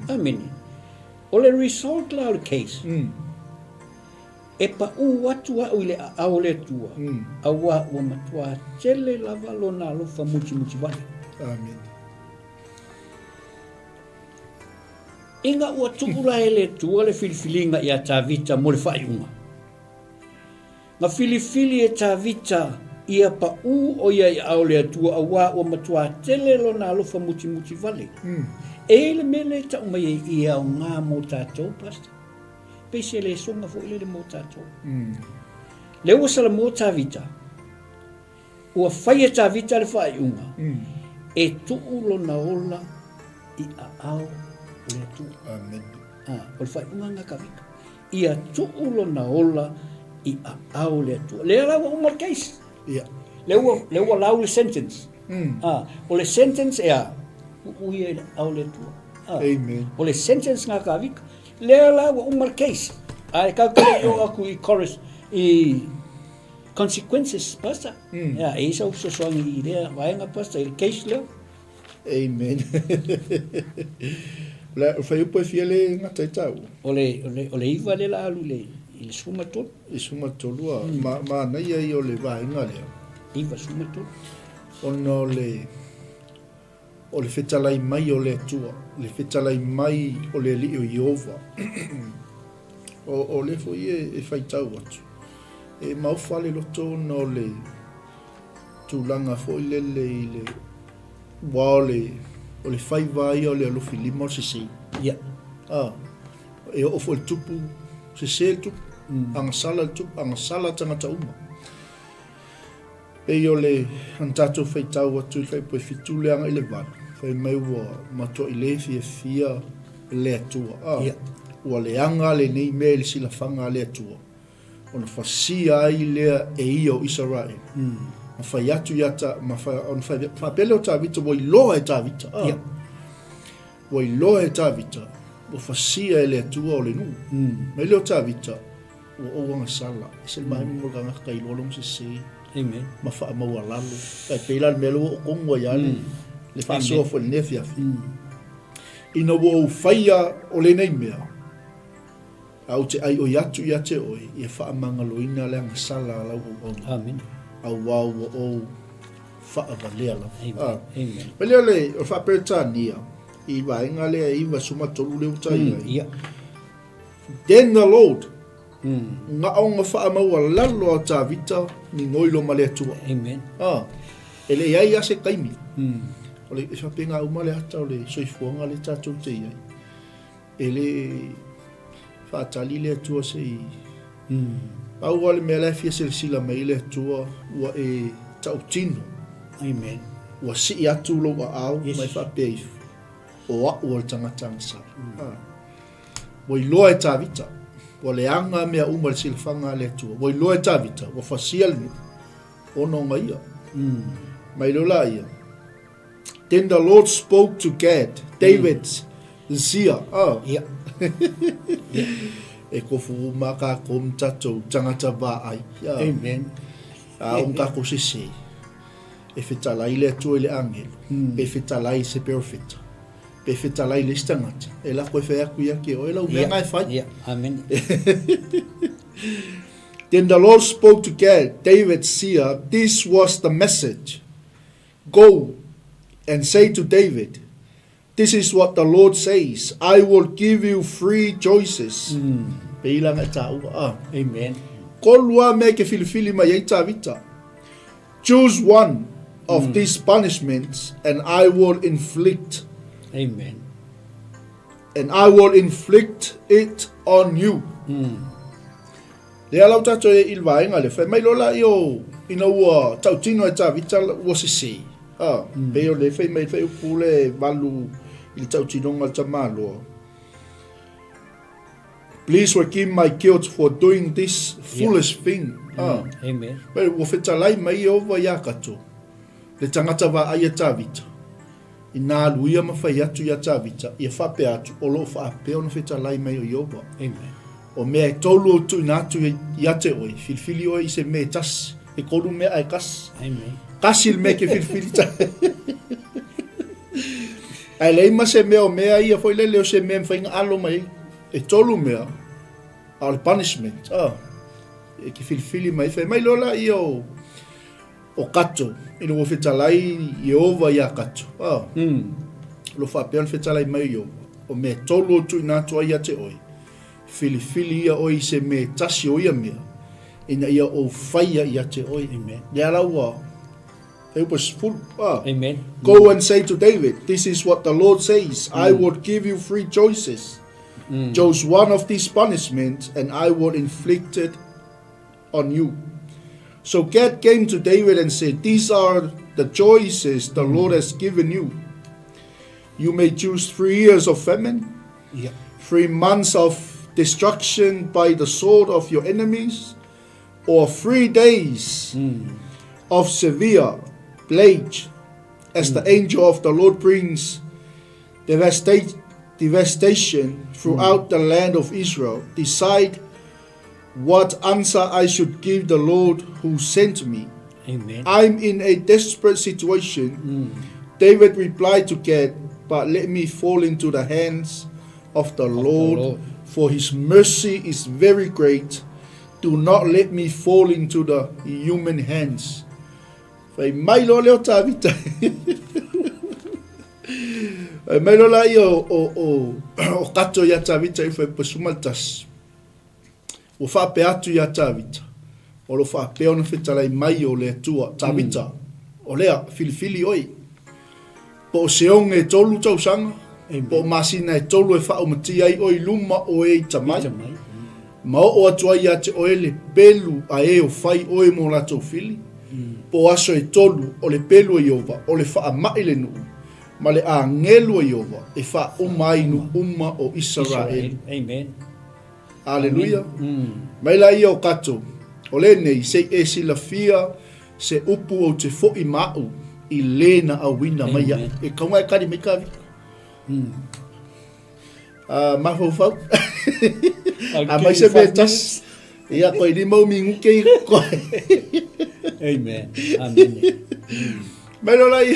Amene. O le result la o le case. E pa u watu au i le au le tua. Awa ua matua tele lava lona alofa muti vale. Amen. Inga ua tukula e le tua le filifilinga i a ta vita mo le whai unga. Nga filifili e ta vita ia pa u o ia i au le atua awa ua matua tele lona alofa muti vale. E le mele ta umai i au ngā mō tātou pasta. Pese le songa fo ile le mō tātou. Le ua sala mō tā vita. Ua whai e tā vita le whai unga. E tuu lona ola i a au le atua. Amen. O le whai unga ngā kawika. Ia tuu lona ola i a au le atua. Le ala ua umar case. Le ua lau le sentence. O le sentence e a uia i au le tua. Amen. O le sentence ngā kawika. Le ala ua umar case. Ai kakare o aku i chorus i consequences pasta. E isa usosoangi i rea vaenga pasta i case leo. Amen. La fai upo e fia le ngata i tau. O le iwa le la alu le i le suma tolu. I suma tolua. Ma nei ai o le vaenga lea. Iwa suma tolu. Ono o le whetalai mai o le atua, le whetalai mai o le li o Iova. O le fo e whaitau atu. E mauwhale loto no le tūlanga fo i le o le whaiwai o le alofi lima o se sei. E o fo le tupu, se se tupu, angasala tupu, angasala tangata uma. E o le antato whaitau atu i whai poe fituleanga i le vana. Whai mai ua matua i le fia le atua. Ua le anga le nei mea le sila whanga le atua. Ona whasia ai lea e ia o Israel. Ma whai atu iata, ma whapele o tā vita, wa i loa e tā vita. Wa i loa e tā vita, wa whasia e le atua o le nu. Ma i leo tā vita, wa oanga sala. Se mai mo ganga kai lolong se se. Amen. Ma wha maua lalo. Kai peila melo o kongwa iale. Le whasoa fo le nefiafi. Ina wo whaia o le nei mea. Au te ai o yatu ia te oi, ia wha mangaloina le anga sala lau o onu. Amen. Au wau o o wha avalea lau. Amen. Pelea le, o wha peretania, i waenga lea iwa suma tolu leo tai ai. Then the Lord, nga aonga wha maua lalo a tā vita, ni ngoilo ma lea tua. Amen. Ele iai ase kaimi. O le whapenga umale hata o le soifuanga le tātou te iai. Ele whaatali le atua se i. Au wale mea lai fia se sila mai le atua ua e tau tino. Amen. Ua si i atu lo wa au mai whapea i o a ua le tangatanga sa. Ua i loa e tā vita. O le anga mea uma le silafanga le atua. Wai loa e tawita, wa fasia le ono nga ia. Mai lola ia. Then the Lord spoke to David's Zia. Yeah. E kofu maka kom tatou tangata 𝚑𝗚𝗓𝗓𝗓. Amen. On kako sese. E whetalai le atua le angelo. E whetalai se perfecta. Pe whetalai le stangata. E la koe wheaku ia ke o e lau mea ngai whai. Yeah. Amen. Then the Lord spoke to David seer, this was the message. Go and say to David, this is what the Lord says, I will give you 3 choices. Amen. Kolua me ke filifili mai ei tawita. Choose one of these punishments and I will inflict. Amen. And I will inflict it on you. Le alau tato e ilwaenga le whai mai lola i o ina ua tautino e tawita ua sisi. Peo le whai mai whai upule walu i tautino ngal tamaloa. Please forgive my guilt for doing this foolish thing. Amen. Pero ua whetalai mai o wa ia kato. Le tangata wa aia tawita. I nā luia ma whai atu ia tawita. Ia whape atu o lo whaapeo na whetalai mai o iowa. Amen. O mea e tolu o tu inatu i ate oi. Filfili oi se mea tas. E koru mea ai kas. Amen. Kasil mea ke filfili ta. Ai leima se mea o mea ia foi lele o se mea mwhainga alo mai. E tolu mea. Al punishment. E ke filfili mai. Whai mai lola i o kato. Ino o whetalai i ova i a kato. Lo whapean whetalai mai i ova. O mea tolu o tu inatu ai ate oi. Filifili ia oi se me tasi o ia mea. Ina ia o whaia i ate oi. Amen. Ia laua. It was full. Amen. Go and say to David, this is what the Lord says. I will give you 3 choices. Choose one of these punishments and I will inflict it on you. So Gad came to David and said, these are the choices the Lord has given you. You may choose 3 years of famine. 3 months of destruction by the sword of your enemies, or 3 days of severe plague, as the angel of the Lord brings devastation throughout the land of Israel. Decide what answer I should give the Lord who sent me. Amen. I'm in a desperate situation. David replied to Gad, but let me fall into the hands of the Lord. For his mercy is very great. Do not let me fall into the human hands. Fai mai lo leo tawita. Mai lo lai o kato ia tawita i fai pasumaltas. O whape atu ia tawita. O lo whape ona whetalai mai o le atua tawita. O lea filifili oi. Po se onge tolu tau sanga. Po masina e tolu e whao mati ai oi luma o e tamai. Ma o atua ia te oe le pelu a e o whai oe mo la tau fili. Po aso e tolu o le pelu e iova, o le wha mai le nuu. Ma le a ngelu e iova, e wha umai nu uma o Israel. Amen. Aleluia. Mai la ia o kato. O le nei se e sila fia se upu o te fo i mau i lena a wina mai a. E kaunga e kari me kavi. Mafau. Mai se me tas. Ia koe ni mau mingu kei koe. Amen. Amen. Mai lola i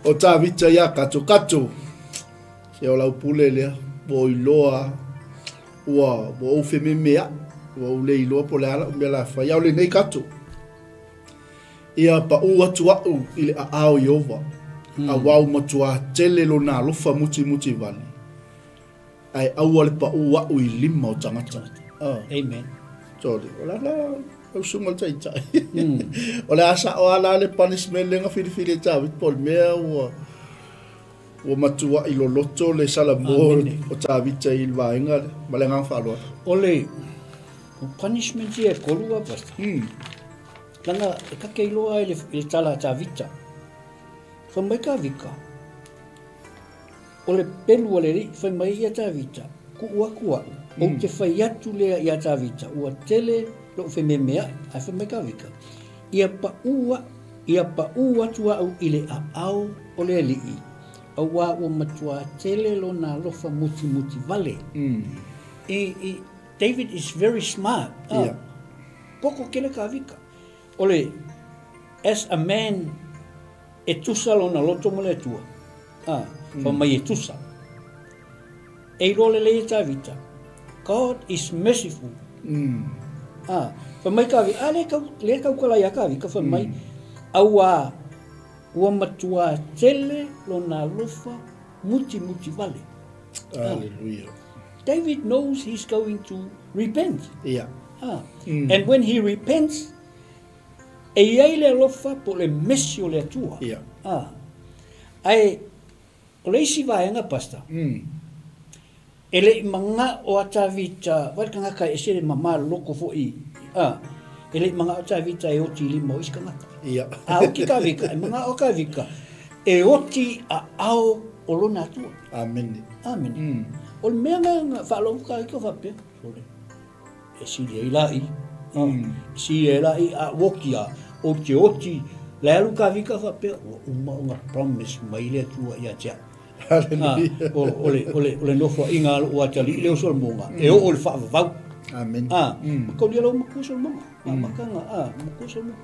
o tā vita ia kato. Se o lau pule lea. Bo i loa. Ua bo au fe me mea. Ua u le i loa po le ala. Mea la whai au le nei kato. Ia pa u atu i le a ao i ova. A wau matua tele lo nā lofa muti vali. Ai au ale pa u i 5 o tangata. Amen. Sorry. Ola au sungal tai. Ola asa o ala le punishment lenga fili ta vit pol mea o matua i lo loto le salamo o ta vit i vainga malenga falo. Ole o punishment e kolua pasta. Kana ka keiloa le tala ta vita. Fa mai ka vika. Ole pelu ole ri fa mai ia ta vita. Kuua. o te whai atu lea ia tawita, ua tele lo whememea, ai whamekawika. Ia pa ua tua au ile a au o lea lii, au wā ua matua tele lo na lofa muti vale. David is very smart. Poko kele kawika. Ole, as a man, e tusa lo na loto mo le tua. Pa mai e tusa. E role le e tawita. God is merciful. Pa mai kawi, le kau kala ia kawi, ka fa mai, awa, ua matua tele lo na lofa muti vale. Hallelujah. David knows he's going to repent. And when he repents, e iai le lofa po le mesi o le atua. Ai, o le isi vaenga pasta. E le manga o atavita, waikanga kai e sere mama loko fo i. E le manga o atavita e oti lima o iskangata. Oki ka vika, e manga o ka vika. E oti a ao o lona atua. Amen. O le mea nga whaalonga ka ika whapea. E siri e lai. Siri e lai a wokia o te oti. Le alu ka vika whapea. O nga promise mai le atua ia tia. Ole nofo inga o atali leo sol monga. E o le whaavavau. Amen. Makau lia lau maku sol monga. Makanga, maku sol monga.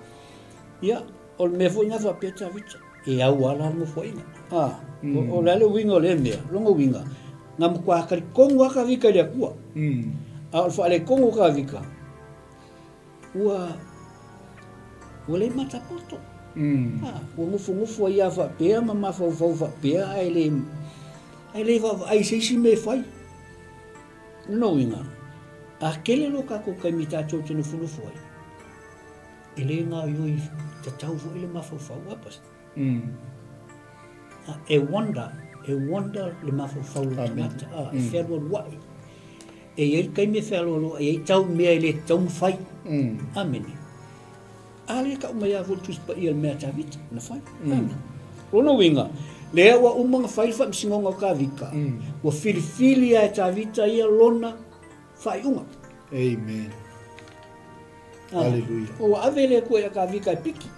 Ia, o le mea fo inga whapea ta vita. E au ala nofo inga. O le ale winga o le mea, longa winga. Nga mkua akari kongu aka vika lia kua. A o whaale kongu ka vika. Ua le matapoto. Ua ngufu ia whapea, mama whau whapea, ai le ai seisi me whai. No inga. A kele lo kako kai mita tau tenu funufu ai. E le ngā ioi te tau fo ile mawhau apas. E wanda le mawhau tangata. E wherua ruai. E iei kai me wherua e iei tau mea i le tau mwhai. Amene. Ale ka umai a voltus pa ia mea tawita. Na whai. Rono winga. Lea wa umanga whai wha msingonga ka vika. Wa whiriwhiri a tawita ia lona whai unga. Amen. Hallelujah. O wa avele koe a ka vika e piki.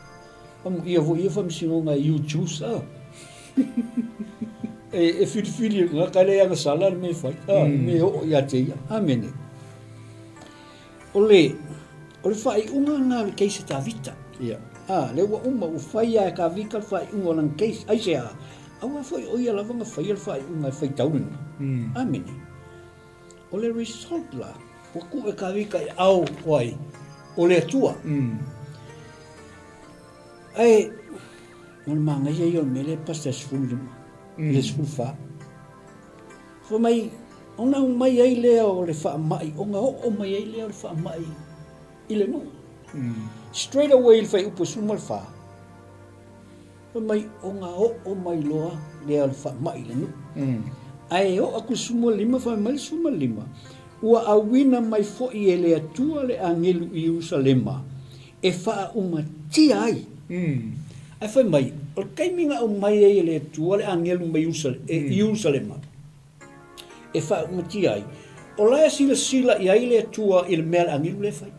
Amu ia vo ia wha msingonga you juice. E whiriwhiri nga ka lea nga sala me whai. Me o ia te ia. Amene. Ole whai unga nga le keise tawita. Le wa uma u whai a ka vika whai unga lang keise. Aise a. Awa whai oia lavanga whai al whai unga whai taurina. Amene. Ole result la. Wa ku e ka vika e au wai. Ole atua. Ai. Ole manga ia iol mele pasta sfulu lima. Le sfulu wha. Fo mai. Ona mai ai lea o le wha mai. Onga o mai ai lea o le wha mai. Ile no. Straight away le whai upo suma le wha. Fo mai onga o mai loa lea o le wha mai le no. Ai o aku suma lima wha mai suma lima. Ua awina mai fo'i e le atua le angelu i Jerusalema. E wha uma tia ai. Ai whai mai. O kaiminga o mai e le atua le angelu mai Jerusalema. E wha uma tia ai. O laia sila i ai le atua i le mea le angelu le whai.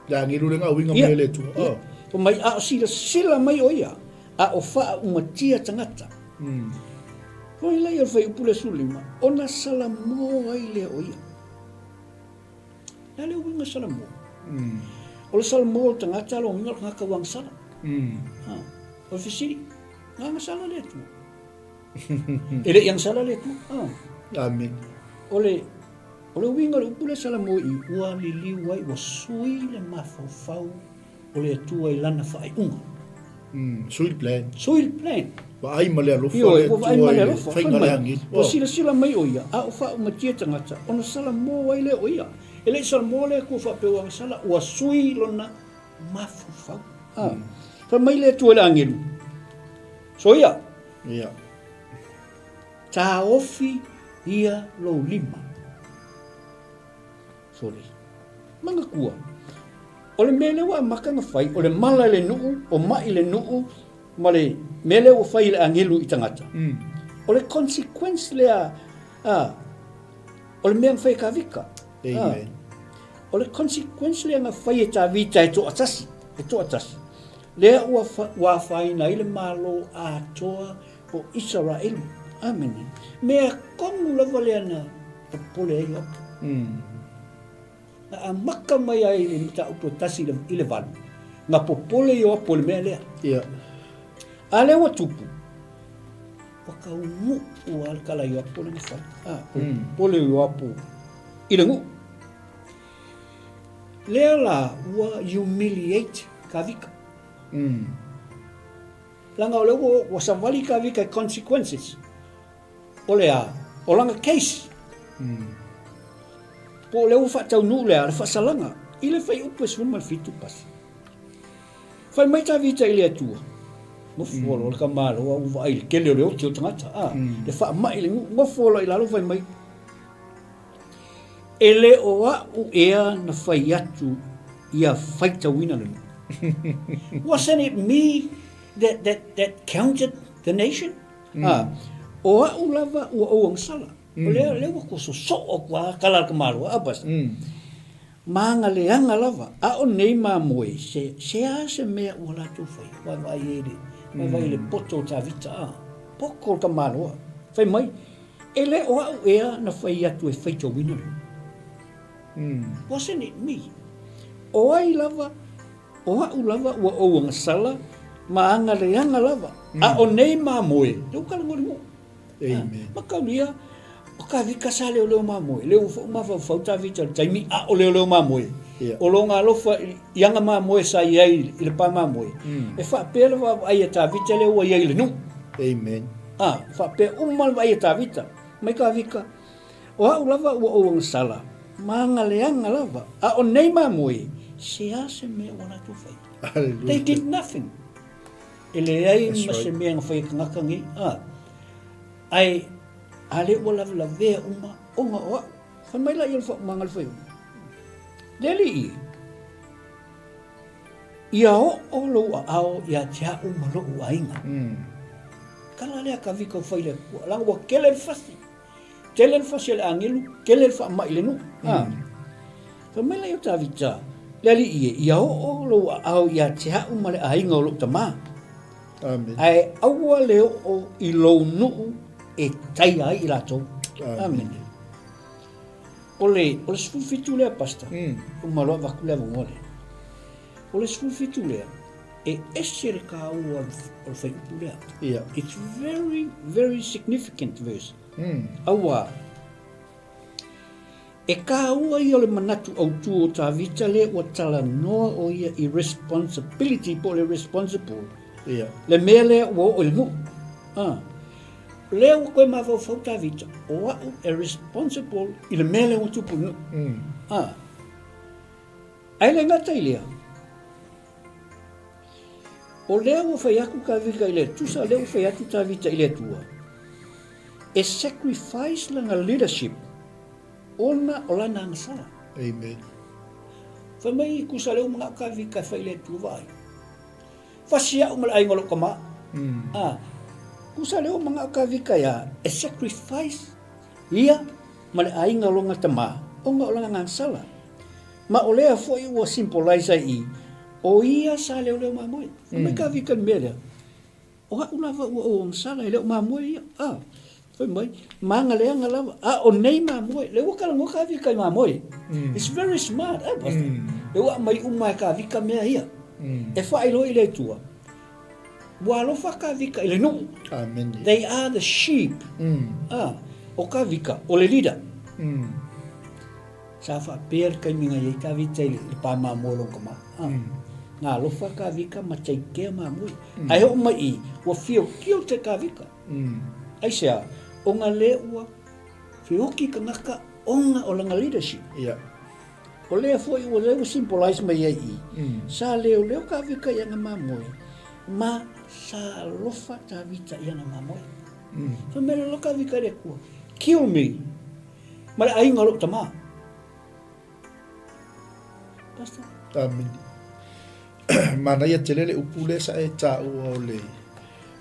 Le angelu le ngā winga mai le atua. O mai a sila mai o ia. A o wha uma tia tangata. Hoi lai al whai upule sulima, ona salamo ai lea oia. Lea leo winga salamo. O le salamo o tangata lo winga ngaka wang sala. O le fisiri, nganga sala lea tu. Ele yang sala lea tu. Amen. O le winga le upule salamo i ua li liwai wa sui le mafau o le atua i lana whai unga. Soil plan. Soil plan. Wa ai male alofa le ai male alofa. Whainga le hangi. O sila mai o ia. A o wha o matia tangata. Ona sala mō ai le o ia. E le sala mō le kua wha peo ang sala. Ua sui lona mafufau. Wha mai le tua le angiru. So ia. Tā ofi ia lo lima. Sorry. Manga kua. O le mele wa makanga whai. O le mala le nuu. O mai le nuu. Ma le mele o whai le angelu i tangata. O le consequence lea O le mea whai ka vika. Amen. O le consequence le nga whai e tā vita e toa tasi. Lea ua whai na ile malo a toa o Israel. Amen. Mea kongu lava lea na pole ai apu. Na a maka mai ai le mita upo tasi i le vanu. Nga popole i apu le mea lea. Yeah. A le ua tupu. Waka umu ua alkala i apu le ngawhai. Pole i apu i le ngu. Lea la ua humiliate ka vika. Langa o leo wa savali ka vika consequences. O lea, o langa case. Po leo fa tau nu lea, le fa salanga. Ile fai upe swima fitu pasi. Fai mai ta vita ile atua. Ngofolo, le kamalo, wa uva aile, kele o leo tio tangata. Le fa mai le ngofolo i lalo fai mai. Ele o au ea na fai atu ia faita wina lenu. Wasn't it me that counted the nation? O au lava ua ouang sala. O lea ko so o kua kala kamalo abas. Manga leanga lava. A o nei moe se a se mea ua latu fai. Vai ele. Vai le poto ta vita. Poko kamalo. Fai mai. Ele o au ea na fai atu e faita wina lenu. Wasn't it me? O ai lava, o au lava ua ouanga sala, maanga leanga lava. A o nei moe, leo kala ngori mo. Amen. Makaunia, o ka vika sa leo moe, leo mawhauta vita, taimi a o leo moe. O longa alofa, ianga moe sa iai, i le pa moe. E wha pēra wa ai ta vita leo wa iai le nu. Amen. Wha pēra umal wa ai ta vita. Mai ka vika, o au lava ua ouanga sala. Manga leanga lava. A o nei moe. Se a se mea wana tu fai. Hallelujah. They did nothing. Ele ai ma se mea ngawhai kangakangi. Ai, ale ua lava la vea uma onga oa. Whai mai la i alfa mangal fai. Leli i. Ia o lo a ao ia tia uma lo ua inga. Kala lea ka vika fai le kua. Langa ua kele fasi. Kele fasi le angilu. Kele fa mai le nu. Whai mai la i o ta vita. Leli ia o lo au ia te hau male a inga o lo tama. Amen. Ai aua leo o i lo nuu e tai ai i lato. Amen. Ole sfufitu lea pasta. O maloa vaku lea vongole. Ole sfufitu lea. E esere ka aua o whaiupu lea. Yeah. It's very, very significant verse. Aua. E ka ua i o le manatu au tu o ta vita le o tala noa o ia i responsibility po le responsible. Yeah. Le mea le o le mu. Le o koe mawau fau ta vita. O au e responsible i le mea le o tupu nu. Ai le ngata i lea. O lea o fai aku ka vika i le tusa le o fai atu ta vita i le tua. E sacrifice langa leadership. Ona o lana angasala. Amen. Whai mai kusa leo mga ka vika whai le tu vai. Whasia o mala aingolo kama. Kusa leo mga ka vika ya e sacrifice ia mala aingolo nga tama. O nga o lana angasala. Ma o lea foi ua symbolize i o ia sa leo mamoe. Whai mai ka vika mele. O ha ulava ua o angasala leo mamoe ia. Whai mai, manga leanga lava. O nei mamoe. Leo kala ngō ka vika i mamoe. It's very smart. Leo mai umai ka vika mea ia. E whae loi le tua. Walo wha ka vika i le nuu. Amen. They are the sheep. O ka vika, o le leader. Sa wha pēr kai minga iei ka vita i le pā mamoe longa ma. Ngā lofa ka vika ma tai kea mamoe. Ai ho mai i, wa whio kio te ka vika. Ai sea, o ngā le ua, whioki ka ngaka onga o langa leadership. Yeah. O lea foi ua leo symbolize mai ai i. Sa leo ka vika i anga mamoe. Ma sa lofa ta vita i anga mamoe. So mele lo ka vika le kua. Kill me. Ma le ainga lo tama. Pasta. Amen. Mana ia te lele upule sa e ta ua o le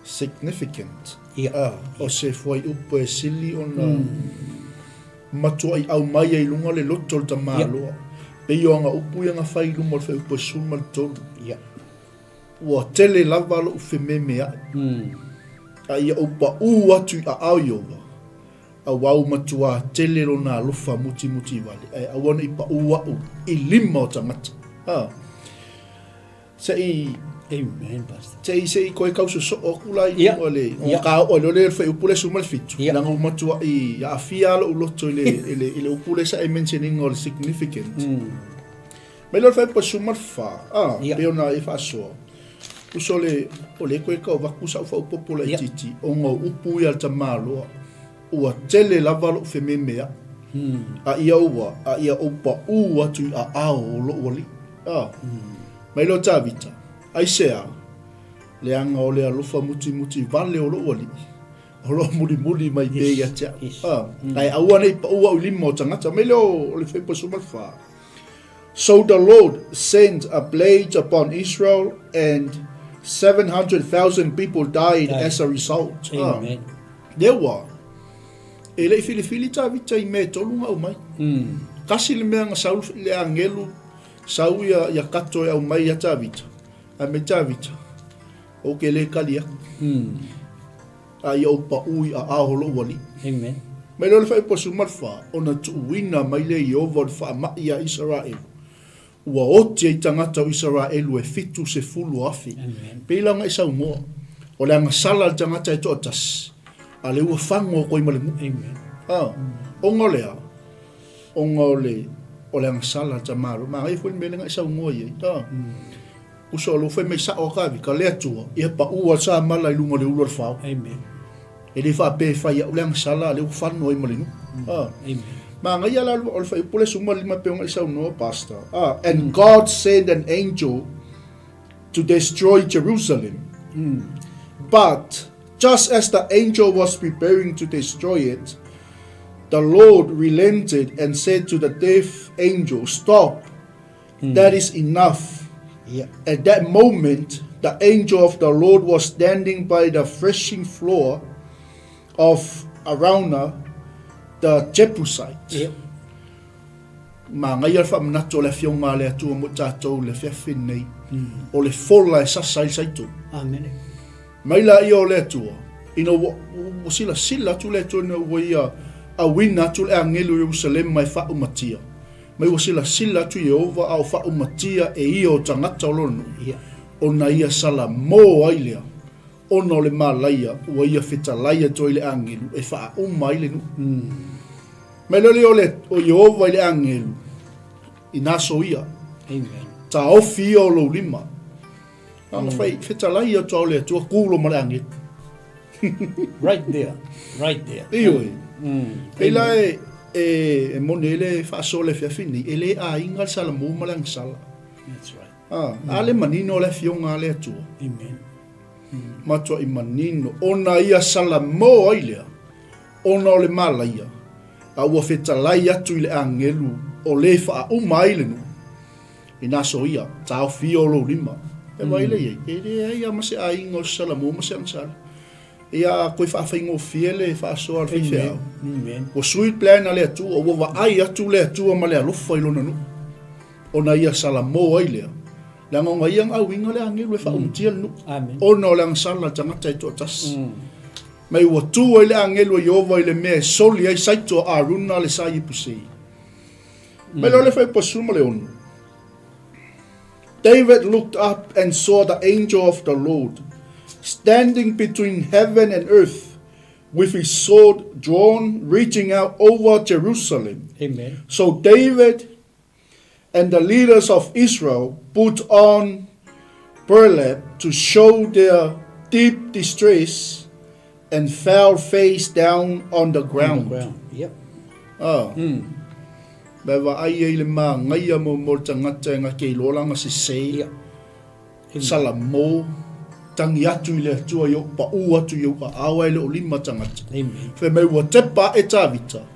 significant. Ia. O se foi upo e sili o na matua I au mai ai lunga le loto le tamaloa. Pe io anga upu ia nga whai lunga le upu suma le tonu. Ua tele lava lo ufe memea. A ia upa atu I a au iowa. A wau matua tele lo na lufa muti wale. A wana ipa ua I lima o tangata. Amen, Pastor. Sei koe kausu so o kulai ole. O ka o le fe upule sumal fitu. Langa matua I a afia lo uloto ile upule sa mentioning all significant. Melhor fe pa sumal fa. Pe ona I fa so. Usole ole koe ka vaku sa fa upopula titi. O ngo upu ia tamalo. Ua tele lava lo fe memea. A ia ua, a ia upa atu a ao lo wali. Melhor tavita. Aisea, le anga o le alofa muti vale o lo wali. O lo muri mai be atia. Ai awana I pa ua ulima o tangata. Mele o le fepa sumalfa. So the Lord sent a plague upon Israel and 700,000 people died as a result. Amen. Dewa. E le fili ta vita I me tolunga o mai. Kasi le mea nga saul le angelu. Sau ya kato ya umai ya ta vita. A me tavita o ke le kalia a ia upa ui a aholo wali. Amen. Mai lole fai po sumarfa ona tuuina mai le Iova fa ma ia Israel. Ua oti ai tangata o Israel e fitu se fulu afi. Peilanga isa umoa. O le anga sala tangata e totas. A le ua fango koi malemu. Amen. Onga lea. Onga ole. O le anga sala tamaro. Ma ai fwin melenga isa umoa iei. Uso lo fe me sa o ka vi ka le tua e pa ua sa mala I lunga le ulor fao. Amen. E le fa pe fa ia ulang sala le fa no I malinu. Amen. Ma nga ia la o fa pole suma lima pe nga sa no pastor. And God sent an angel to destroy Jerusalem. But just as the angel was preparing to destroy it, the Lord relented and said to the deaf angel, "Stop. That is enough." At that moment, the angel of the Lord was standing by the threshing floor of Araunah, the Jebusite. Ma ngai fa mnato le fionga le atu mo tato le fefin nei. O le fola sa sai tu. Amen. Mai la io le atu. Ino wo sila tu le tu no wo ia a wina tu le angelu Jerusalem mai fa umatia. Mai wasila tu Yehova au fa umatia e ia o tangata o lono. O na ia sala mo ailea. O no le malaia ua ia fetalaia to ile angelu e fa uma ile nu. Mai lole o Yehova ile angelu. Inaso ia. Amen. Ta ofi o lo lima. Ang fai fetalaia to le to kulo ma angelu. Right there. Iyo. Pela e monele fa sole fa fini ele a inga sala mo malang sala. That's right. Ale manino le fionga le tu. Amen. Matua I manino ona ia sala mo ailea. Ona le malaia. A ua fetalai atu ile angelu o le fa uma ile nu. Ina so ia tau fio lo lima. E vai le e ia mase a inga sala mo mase ansala. Ia koe whaafingo fiele whaasoa al whiwhea. O sweet plan a lea tu, o wa ai atu lea tu ma lea lofa ilona nu. O na ia sala mo ai lea. Lea ngonga iang au inga lea ngilu e whaumtia nu. O na o lea sala tangata I totas. Mai ua tu ai lea ngelu e Yehova I le mea soli ai saito a runa le sa ipusei. Mai lo le whai pasuma le onu. David looked up and saw the angel of the Lord standing between heaven and earth, with his sword drawn, reaching out over Jerusalem. Amen. So David and the leaders of Israel put on burlap to show their deep distress and fell face down on the ground. Yep. Beva ai ele ma ngai mo tangata nga ke lolanga se sei. Salamo tangi atu ile tua yo pa u atu yo ka awa ile olima tangata. Amen. Fe mai wa tepa e tavita.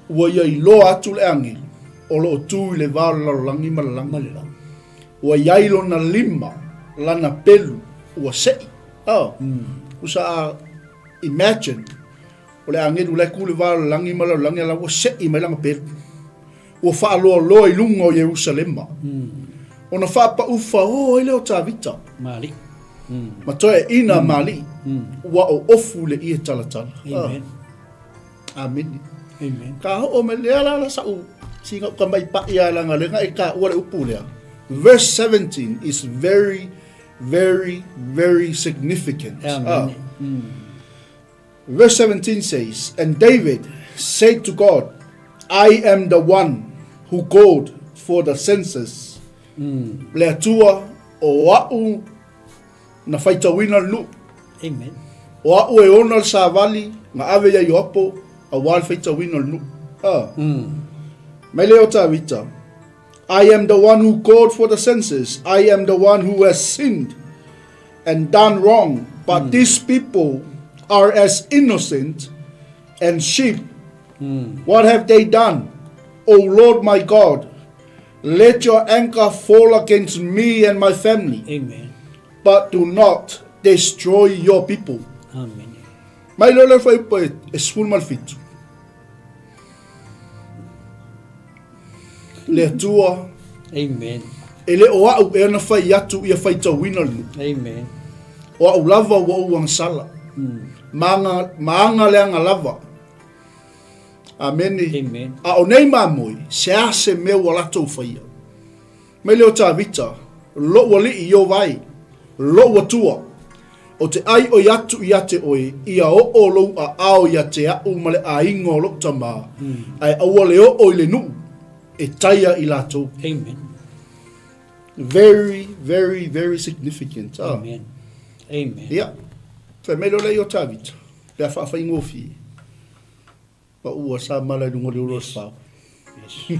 Wa ia I lo atu le angi. O lo tu ile va la langi malanga. Wa ia ilo na lima lana pelu wa sei. Usa imagine o le angeru le kule wala langi mala langi ala o se i mai langa peru. O wha aloa loa i lunga o Jerusalema. O na wha pa ufa o ele o tāwita. Mali. Ma toe ina mali. Wa o ofu le i e talatala. Amen. Amen. Amen. Ka ho o me le ala sa u. Singa ka mai pa ia langa le ngai ka ua le upu lea. Verse 17 is very, very, very significant. Amen. Verse 17 says, and David said to God, I am the one who called for the census. Lea tua o au na whaitawina lu. Amen. O au e ona sa vali, nga ave ya yopo, a wal whaitawina lu. Mai leo tāwita. I am the one who called for the census. I am the one who has sinned and done wrong. But these people are as innocent and sheep. What have they done? O Lord my God, let your anger fall against me and my family. Amen. But do not destroy your people. Amen. Mai leo le whai poe e sful malfitu. Le tua Amen. ele o au e na whai atu ia whai tawina lu. Amen. O au lava wa uang sala. Maanga leanga lava. Amen. Amen. A o nei mamoi se ase me wala tau whaia. Me leo tā vita, lo wali i o vai, lo watua. O te ai o yatu i ate oe, ia o lo a ao ia te au male a ingo lo tama. Ai awa leo o le nu, e taia i lato. Amen. Very, very, very significant. Amen. Amen. Yeah. Fa me lo le o tā vita, le a whawhai ngofi. Pa ua sa mala dungo le uros whao. Yes.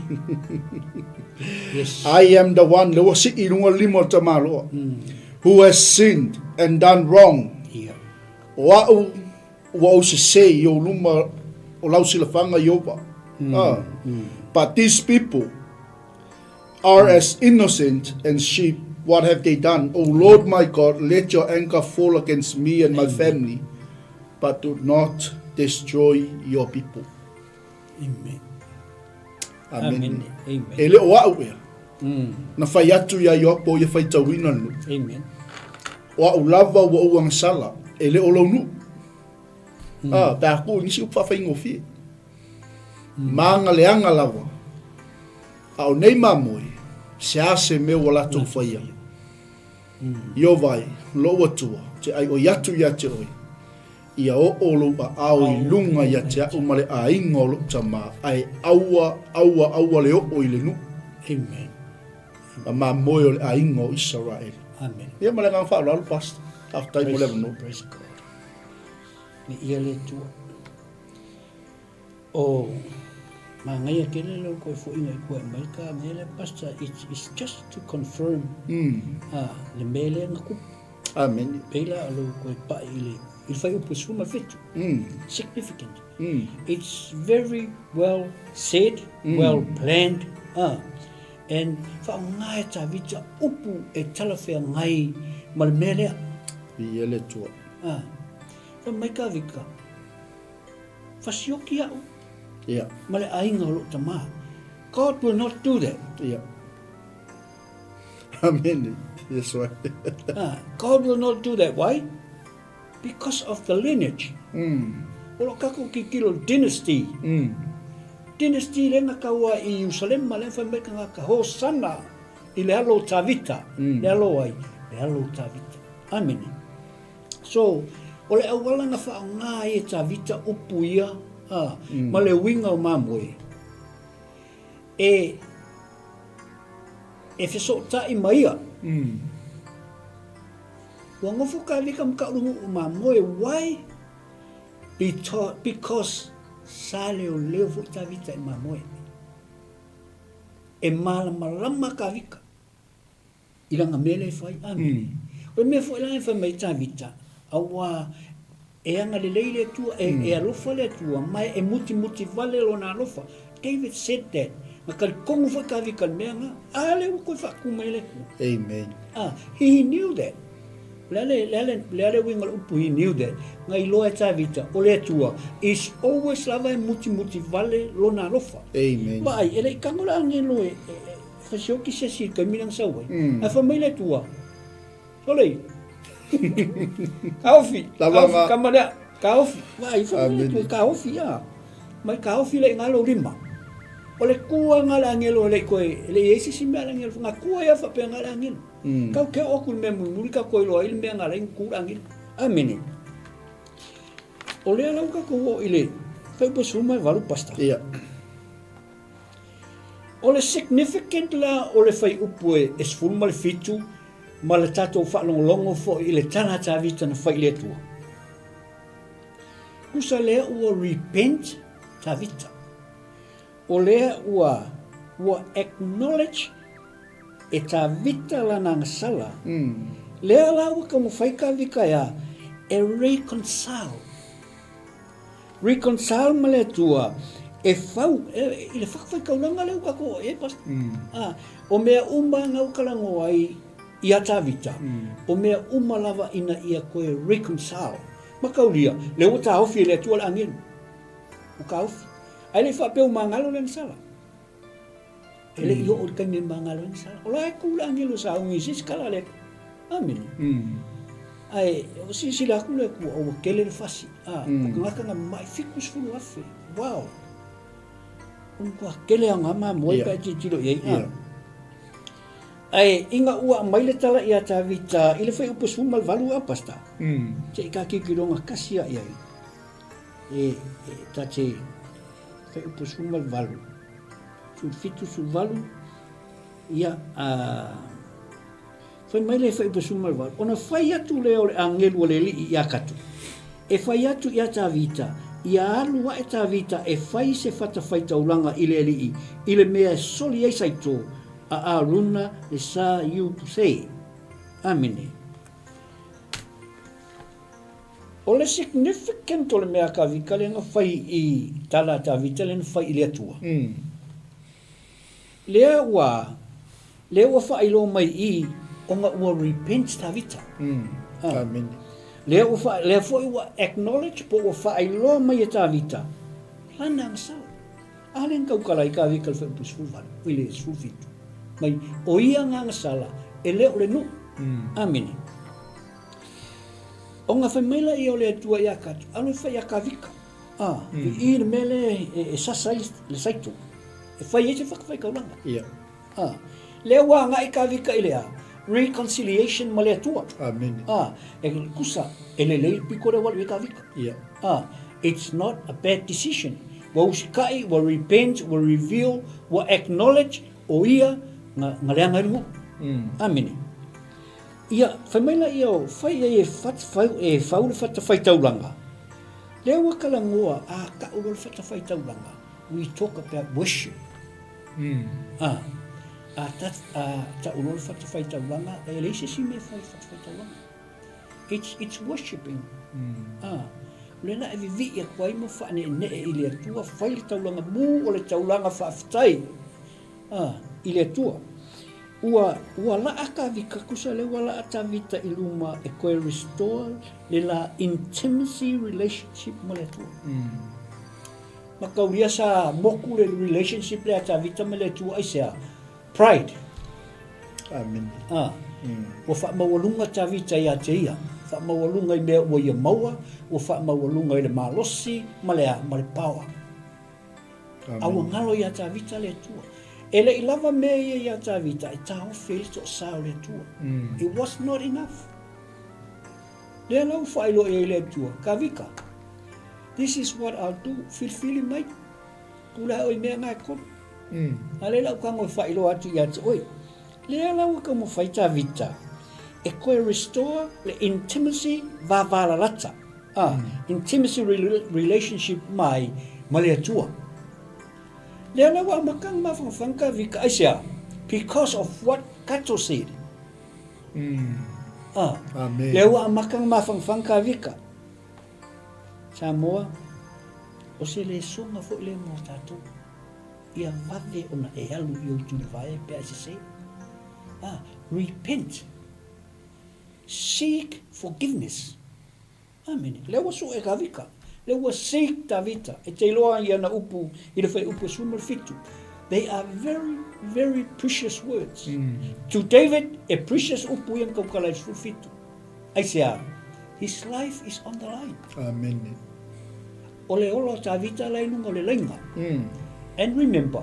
Yes. I am the one, le wasi i runga limo tamaloa, who has sinned and done wrong. Yeah. Wa'u se i o luma o lau silafanga iopa. But these people are as innocent and sheep. What have they done? O Lord my God, let your anger fall against me and my family, but do not destroy your people. Amen. Amen. Amen. Ele o au ea. Na whai atu ia iopo ia whai tawina nu. Amen. O au lava wa uang sala. Ele o lau nu. Pea aku nisi upa whai ngofi. Maanga leanga lava. Au nei mamoi. Se ase me wala tau whaia. Io vai, lo atua. Te ai o yatu ia te oi. Ia o olo a au i lunga ia te au male a ingo lo tama. Ai aua le o i le nu. Amen. A ma moe o le a ingo Israel. Amen. Ia male ngang wha lalu pasta. After time 11 Praise God. Ni ia le tua. Oh, ma ngai kele lo ko fo ina ko mai ka mele pasta it's just to confirm. Le mele ngaku. Amen. Pela lo ko pa ile. Il fai upu suma fitu. Significant. It's very well said, well planned. And fa ngai ta vita upu e talafea ngai mal mele. Ia le tua. Fa mai ka vika. Fa sioki au. Yeah. Male ainga lo tama. God will not do that. Yeah. Amen. Yes, right. God will not do that. Why? Because of the lineage. Olo kako ki kilo dynasty. Dynasty le nga kaua i Jerusalem ma le fa me ka ka hosana i le alo tavita. Le LAOAI, le alo tavita. Amen. So, ole awala nga fa nga e tavita upuia ma le winga o mamwe. E fiso ta i maia. Wanga fuka lika mka lungu umamoe. Why? Because sa leo leo fuka vita i mamoe. E malama ka vika. Ilanga mele fai amen. O me fo ilanga fa mai ta vita. Awa e anga le leile tua e alofa le tua mai e muti vale lo na alofa. David said that. Makal kongu fa ka vika menga ale ko fa kumele. Amen. He knew that. Leale winga upu he knew that. Ngai loa ta vita, o le tua, is always lava muti vale lona lofa. Amen. Vai, ele kangola angelo fasioki se si kaminang sawai. A família tua. Solei. Kaufi. Kamada. Kaufi. Vai, família tua kaufi ya. Mai kaufi le ngalo lima. Ole kua ngala angelo le koe, le esi si mea angelo, nga kua ya fa pe ngala angelo. Kau ke okul me muri ka koe loa ili mea ngala ingu angelo. Amene. Ole ala uka ko ile, fai pa suma valu pasta. Ia. Ole significant la ole fai upue es fulma le fitu, ma le tatou fa longo fo ile tana ta vita na fai le tua. Kusa le ua repent ta vita. O lea ua acknowledge e ta vita lana ngasala. Lea la ua ka mawhaika vika ya e reconcile. Reconcile ma le tua e fau, i le whakawhai kaulanga leo kako e pas. O mea uma ngau kalango ai i a ta vita. O mea uma lava ina ia koe reconcile. Ma kaulia, leo ta haufi le tua la angelu. O ka haufi. Ai le whapeu mangalo le nsala. Ele i o kani mangalo le nsala. O lai kula angelo sa ungi sis kala le. Amen. Ai, o sisi la kula ku o kele le fasi. Ngaka nga mai fikus fulu afe. Wow. Kua kele anga ma moi ka titilo ye. Ai, inga ua mai le tala ia ta vita. Ile fai upus fumal valu apasta. Che ka kikironga kasia ia. Ta che fai upo sumal valu. Sul fitu sul valu, ia fai mai le fai upo sumal valu. Ona fai atu leo le angelu le li ia katu. E fai atu ia ta vita. Ia alu wa e ta vita e fai se fata fai taulanga ile li. Ile mea soli ei saito a runa le sa 𝚗𝚜𝚜𝗒𝚒. Amene. O le significant o le mea ka vika le nga fai i tala ta vita le nga fai i le atua. Lea ua fai lo mai i o nga ua repent ta vita. Amen. Lea fai ua acknowledge po ua fai lo mai ta vita. Lana ang sao. Alen kau kalai ka vika le fai upus fulvan. Ile fulfitu. Mai o ia nga sala e leo le nu. Amen. O nga fai maila i o le atua i a katu, alo fai a ka vika. I le mele e sasai le saito. E fai e se whakawhai kaulanga. Le ua nga i ka vika i lea. Reconciliation ma le atua. Amen. E kusa, e le lei piko le walu i ka vika. It's not a bad decision. Wa usikai, wa repent, wa reveal, wa acknowledge, o ia nga lea ngaringo. Amen. Ia, fai maila ia o, fai e fau le fata fai taulanga. Lea waka la ngoa, ka ulo le fata fai taulanga. We talk about worship. Ta ulo le fata fai taulanga, e leise si me fai fata fai taulanga. It's worshiping. Le na e vivi ia kwai mo fa ne i le atua, fai le taulanga mu o le taulanga fa aftai. I le atua. Ua la aka vika kusa le wala ata vita iluma e koe restore le la intimacy relationship mo le tua. Makauria sa moku le relationship le ata vita mo le tua aisea pride. Amen. Ua wha mawalunga ta vita ia te ia. Wha mawalunga i mea ua ia maua, ua wha mawalunga i le malosi ma le pawa. Awa ngalo ia ta vita le tua. Ele i lava mea ia ta vita, e tau wheli to sao le tua. It was not enough. Lea lau whailo e le tua, ka vika. This is what I'll do, filfili mai. Kula oi mea ngai kon. Ale lau kango whailo atu ia te oi. Lea lau ka mo whai ta vita. E koe restore le intimacy va valalata. Intimacy relationship mai ma le tua. Lea lawa makang mawhangwhangka vika aisea, because of what Kato said. Amen. Lea wa makang mawhangwhangka vika. Samoa, o se le songa fo le mo tato, ia vave ona e alu i o tunu vai pe aise se. Repent. seek forgiveness. Amen. Lewa so e kawika. Lewa seek tavita. E te loa ia na upu, i le whai upu sumal fitu. They are very, very precious words. To David, a precious upu yang kau kalai fitu. Ai sea, his life is on the line. Amen. Ole olo tavita lai nunga le lainga. And remember,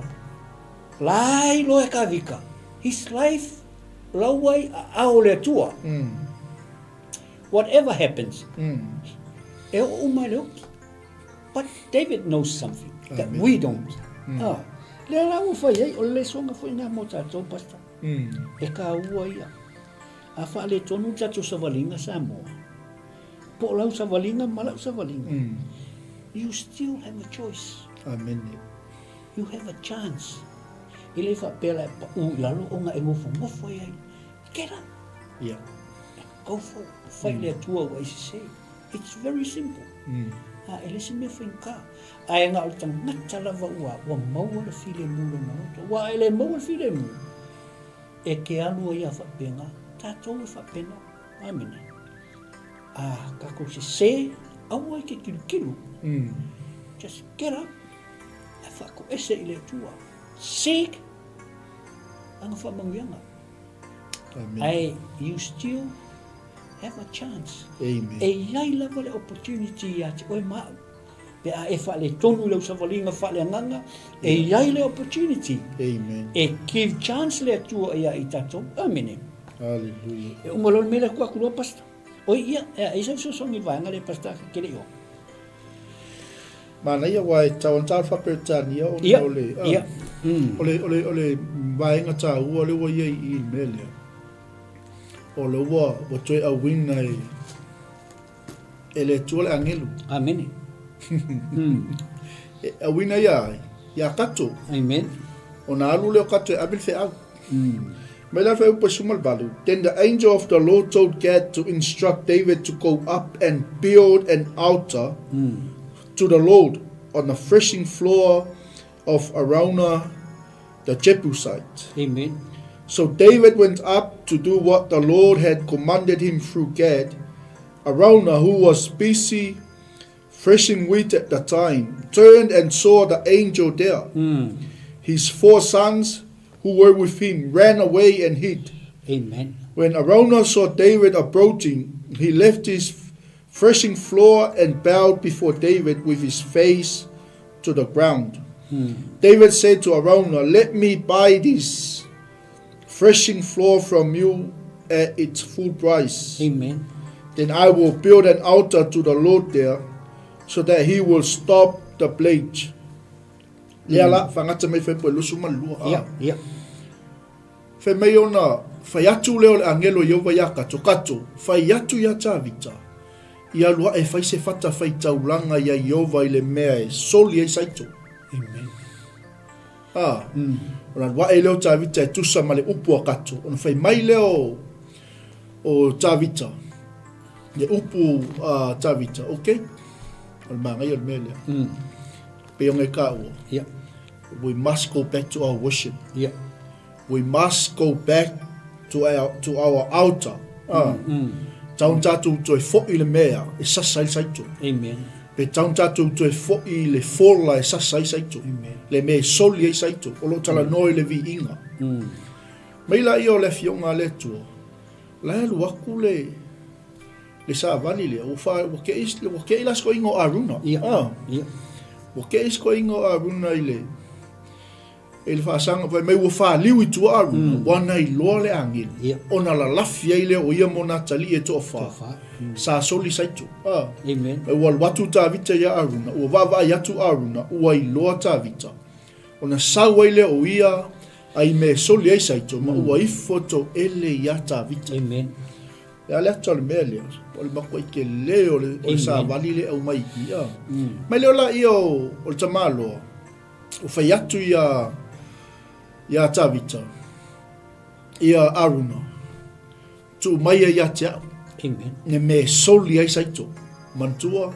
lai loe kawika. His life, lauai a ole tua. Whatever happens, e o umai leoki. But David knows something that we don't. Le lau whai ei, o le songa whai ngā mo tātou pasta. E ka ua ia. A wha le tonu tātou sa walinga sa moa. Po lau sa walinga, malau sa walinga. You still have a choice. Amen. You have a chance. I le wha pēla e pa u lalo o ngā e ngofo ai. Get up. Yeah. Go for it. Whai le tua wa isi se. It's very simple. E se me whainka. A e ngā o tang ngata lava ua, wa maua le while mule maroto. Wa e le maua while mule. E ke anua ia whapenga, tātou e whapena. Amene. Kako se, aua i ke kilu. Just get up. E whako ese i le tua. Seek. Anga whamangianga. Amen. You still have a chance. Amen. E iai lava le opportunity ia te oe mau. Pe a e wha le tonu lau sa walinga wha le nganga. E iai le opportunity. Amen. E give chance le atua ia i tatou. Amene. Hallelujah. E umalon me le kua kulua pasta. Oi ia, e sa songi vanga le pasta ka kere o. Mana ia wai tau whaperetania o Ia, ole. ia. Ole vaenga tā ua le wa iei i melia. O le ua wa toi a wina e le tua le angelu. Amene. A wina ia kato. Amen. O na alu leo kato e abil fe au. Mai la fe upa sumal balu. Then the angel of the Lord told Gad to instruct David to go up and build an altar to the Lord on the threshing floor of Araunah the Jebusite. Amen. So David went up to do what the Lord had commanded him through Gad. Araunah, who was busy threshing wheat at the time, turned and saw the angel there. His 4 sons who were with him ran away and hid. Amen. When Araunah saw David approaching, he left his threshing floor and bowed before David with his face to the ground. David said to Araunah, "Let me buy this threshing floor from you at its full price. Amen. Then I will build an altar to the Lord there, so that he will stop the blade." Lea la, whangata mai whaipo e lusu malua. Ia. Whai mai ona, whai atu leo le angelo Iova ia kato, whai atu ia tāwita. Ia lua e whai se whata whai tauranga ia Iova i le mea e soli e saito. Amen. Ona lua e leo tāwita e tusa ma le upu a kato. Ona whai mai leo o tāwita. Le upu a tāwita, okay? Ona maa ngai o le mea lea. Peonga e ka ua. Ia. We must go back to our worship. Ia. We must go back to our altar. Taun tātou toi fo'i le mea e sasa i saito. Amen. Pe taun tātou toi fo'i le fola e sasa i saito. Le mea soli e saito. O lo tala noi le vi inga. Meila i o le fionga le tua. La elu aku le sa vali le. O ke i lasko ingo Aruna. Ia. O ke isko ingo Aruna i le. Ele whaasanga vai mai ua whaaliu I tua Aruna. Wana I loa le angin. Ona la lafi ai le o ia mona tali e toa wha. Sa soli saito. Amen. Ua watu tā vita ia Aruna. Ua wawa i atu Aruna. Ua I loa tā vita. Ona sau ai le o ia ai me soli ai saito. Ma ua ifoto ele ia tā vita. Amen. Ia le atu ale mea lea. O le makua I ke le o le sa wali le au mai ki. Mai leo la I o le tamaloa. O whai atu ia tāwita. Ia Aruna. Tu mai ia te au. Amen. Ne me soli ai saito. Mantua.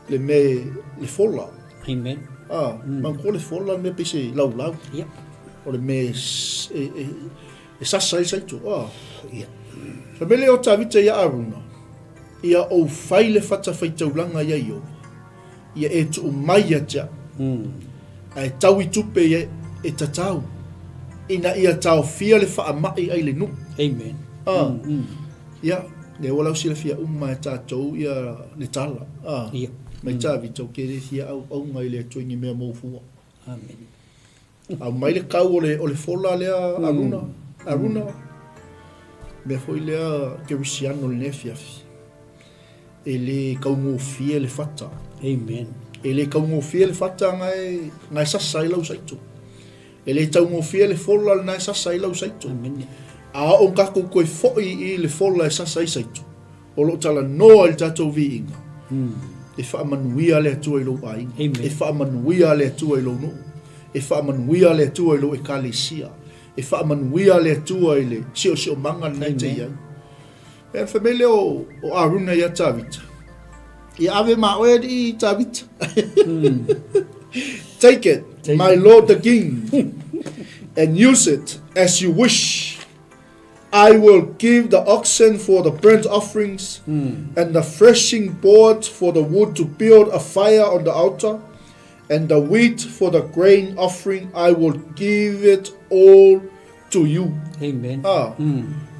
Le me le fola. Amen. Man ko le fola me pise lau. Ia. O le me E sasai saito. Ia. Fa mele o tawita ia aruna. Ia o faile fata faitaulanga ia io. Ia e tu mai atia. Ai tawi tupe e tatau. Ina ia tau fia le faa mai ai le nu. Amen. Ia, le wala sila fia e tatou ia le tala. Ia. Mai tawi tau kere fia au ngai le tuingi mea maufua. Amen. Au mai le kau o le fola lea aruna. Mea foi lea kerisiano le nefiafi. E le kaungofia le fata. Amen. E le kaungofia le fata ngai sasai lau saito. E le taungofia le fola ngai sasai lau saito. Amen. A o kako koe foi i le fola e sasai saito. O lo tala noa il tatou vi inga. E wha manuia le atua i lo ai. E wha manuia le atua i lo no. E wha manuia le atua i lo e kalesia. E wha manuia le atua i le sio manga nei te iai. E whamele o aruna ia tawita. I ave maoe di tawita. Take it, my lord the king, and use it as you wish. I will give the oxen for the burnt offerings and the threshing board for the wood to build a fire on the altar, and the wheat for the grain offering. I will give it all to you. Amen.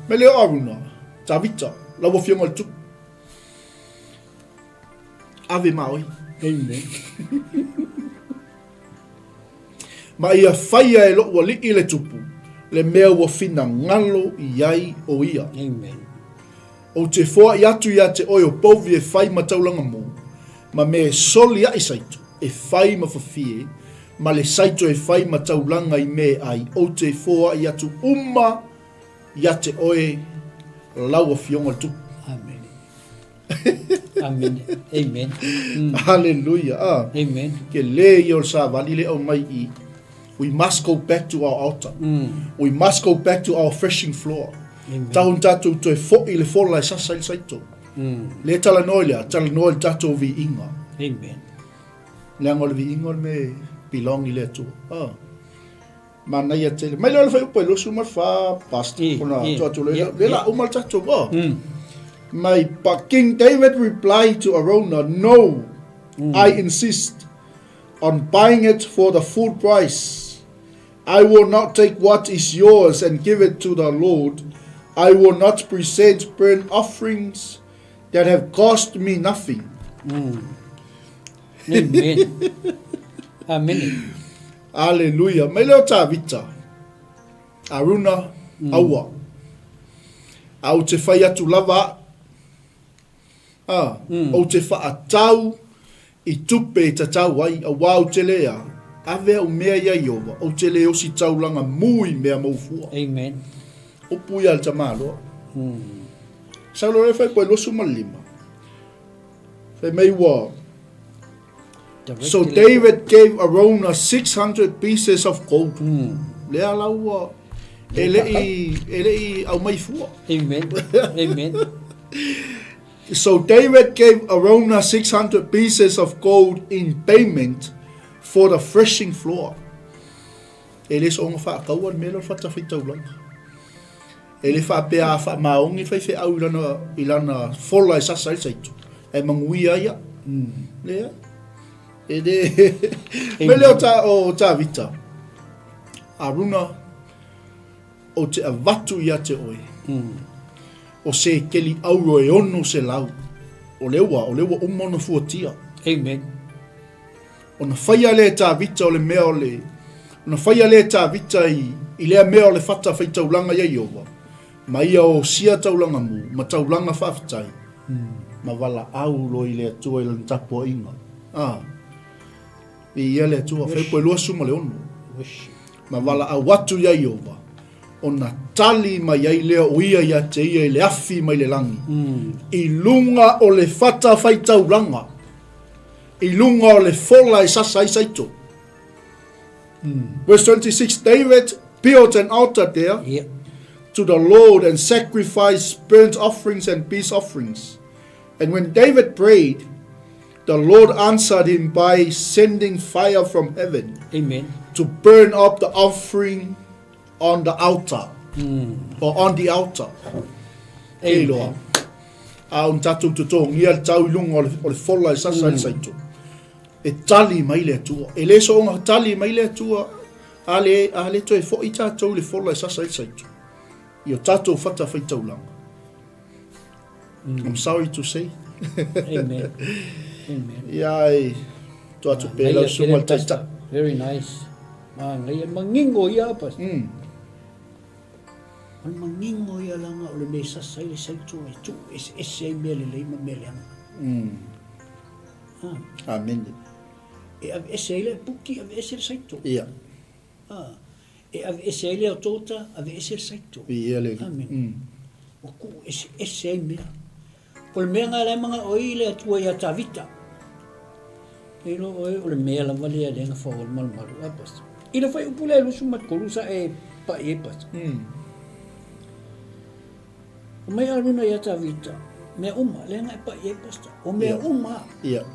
Mele o aruna, tawita, lawa fionga le tupu. Ave maoi. Amen. Ma ia whaia e loa li i le tupu. Le mea ua fina ngalo i ai o ia. Amen. O te fua i atu ia te oi o povi e whai ma taulanga mō. Ma me soli ai saito. E whai ma whawhie. Ma le saito e whai ma taulanga i me ai. O te fua i atu i te oi laua fionga tupu. Amen. Amen. Amen. Hallelujah. Amen. Ke le i o sa vali le o mai i. We must go back to our altar. We must go back to our threshing floor. Taun tatou to e fo'i le fola e sasa i saito. Le tala noia tatou vi inga. Amen. Le angol vi inga me belong i le tu. Mana ia tele. Mai le fai upa lo suma fa pasti. Kona tatou le la umal tatou ba. But King David replied to Araunah, "No, I insist on buying it for the full price. I will not take what is yours and give it to the Lord. I will not present burnt offerings that have cost me nothing." Amen. Amen. Hallelujah. Mai leo tawita. Aruna aua. Au te whai atu lava. O te whaatau i tupe ta tau ai a wau te lea. Ave o mea ia iowa. O te leo si taulanga mui mea maufua. Amen. O pui al tamalo. Saulo re fai koe losu malima. Fai mei wa. So David gave Araunah 600 pieces of gold. Lea laua. Ele au mai fua. Amen. Amen. So David gave Araunah 600 pieces of gold in payment for the threshing floor. Ele so nga fa kawan melo fa ta fita ulang. Ele fa pe a fa maongi fa fe au ilana fola sa sa saitu. E manguia ia. Le. Ele melo ta vita. Aruna o te avatu ia te oi. O se keli auro e ono se lau. O lewa umona fuatia. Amen. O na whaia le tā vita o le mea o le. O na whaia le tā vita i lea mea o le whata whai taulanga ia iowa. Ma ia o sia taulanga mu, ma taulanga whawhitai. Ma wala au lo i le atua i le N.Tupu inga. I ia le atua, whai poe lua suma le ono. Ma wala au watu ia iowa. O na tali mai ai lea o ia te ia i le afi mai le langi. I lunga o le whata whai taulanga. I lunga o le fola i sasa i saito. Verse 26, David built an altar there to the Lord and sacrificed burnt offerings and peace offerings. And when David prayed, the Lord answered him by sending fire from heaven. Amen. To burn up the offering on the altar. Or on the altar. E loa. A un tatu tuto ngia tau ilunga o le fola e sasa le saito. E tali mai le atua. E le so onga tali mai le atua. A le to e fo i tatou le fola e sasa le saito. I o tatou fata faitaulanga. I'm sorry to say. Amen. Amen. Iai. To atu pēlau suma taita. Very nice. Ngai mangingo ia pas. Ang mangingo ia langa o le me sasai le saito e tu ese mele le ima mele anga. Amen. E av ese le puki av ese le saito. Ia. E av ese le o tota av ese le saito. Ia le. Amen. O ku ese mea. O le mea ngā le mga oi le atua ia tavita. E lo oi o le mea la wale a lenga whawal malu apas. Ina whai upule lusu mat kolusa e pa e pas. O mai aruna ia tavita. Mea uma lenga e pa e pas. O mea uma. Ia.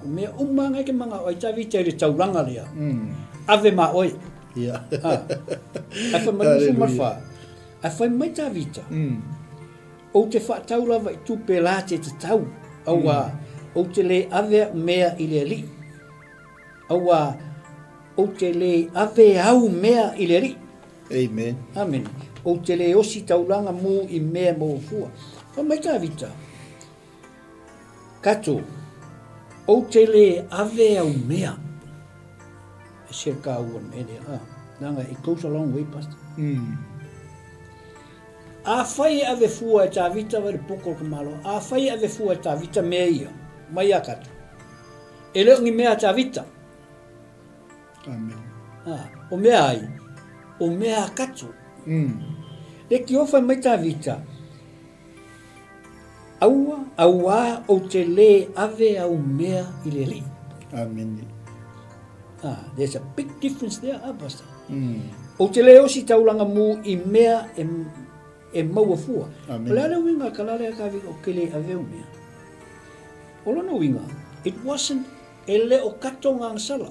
O mea uma ngai ke mga oi tavita le tauranga lea. Ave ma oi. Ia. A whai malusu marwha. A whai mai tavita. O te whaatau lava I tupe la te tau. Aua, o te le ave mea I le li. Aua, o te le ave au mea I le li. Amen. Amen. O te le osi taulanga mu I mea mo fua. Wha mai tā vita. Kato, o te le ave au mea. E se ka ua mea. Nanga, it goes a long way past. A whai ave fua e tā vita wale poko ka malo. A whai ave fua e tā vita mea ia. Mai a kato. E leo ngi mea tā vita. Amen. O mea ai. O mea kato. Le ki ofa mai tā vita. Aua o te le ave au mea I le li. Amen. There's a big difference there, Pastor. O te le osi taulanga mu I mea e maua fua. O le ala winga ka lale a kawika o ke le ave au mea. O lona winga, it wasn't e le o kato ngā sala.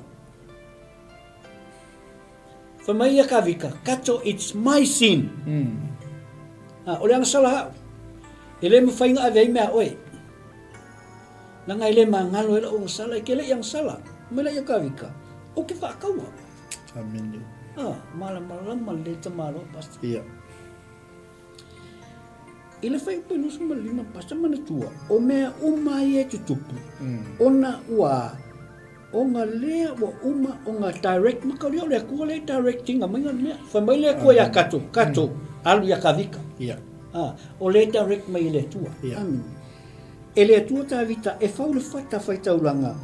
Whamai a kawika, kato, it's my sin. O le sala hau. E le mwhainga ave ai mea oe. Nanga ele ma ngalo ele o sala, e ke le yang sala. Mela ia kawika, o ke whaakaua. Amen. Malama le tamaro, Pastor. Ia. Ile whai upe nusu malima pasta mana tua. O mea umai e tutupu. Ona ua. O ngā lea wa uma o ngā direct. Makauri o lea kua lea directing. A mainga lea. Whamai lea kua ia kato. Kato. Alu ia kawika. Ia. O lea direct mai lea tua. Amen. E lea tua tā vita. E whau le whata whai tauranga.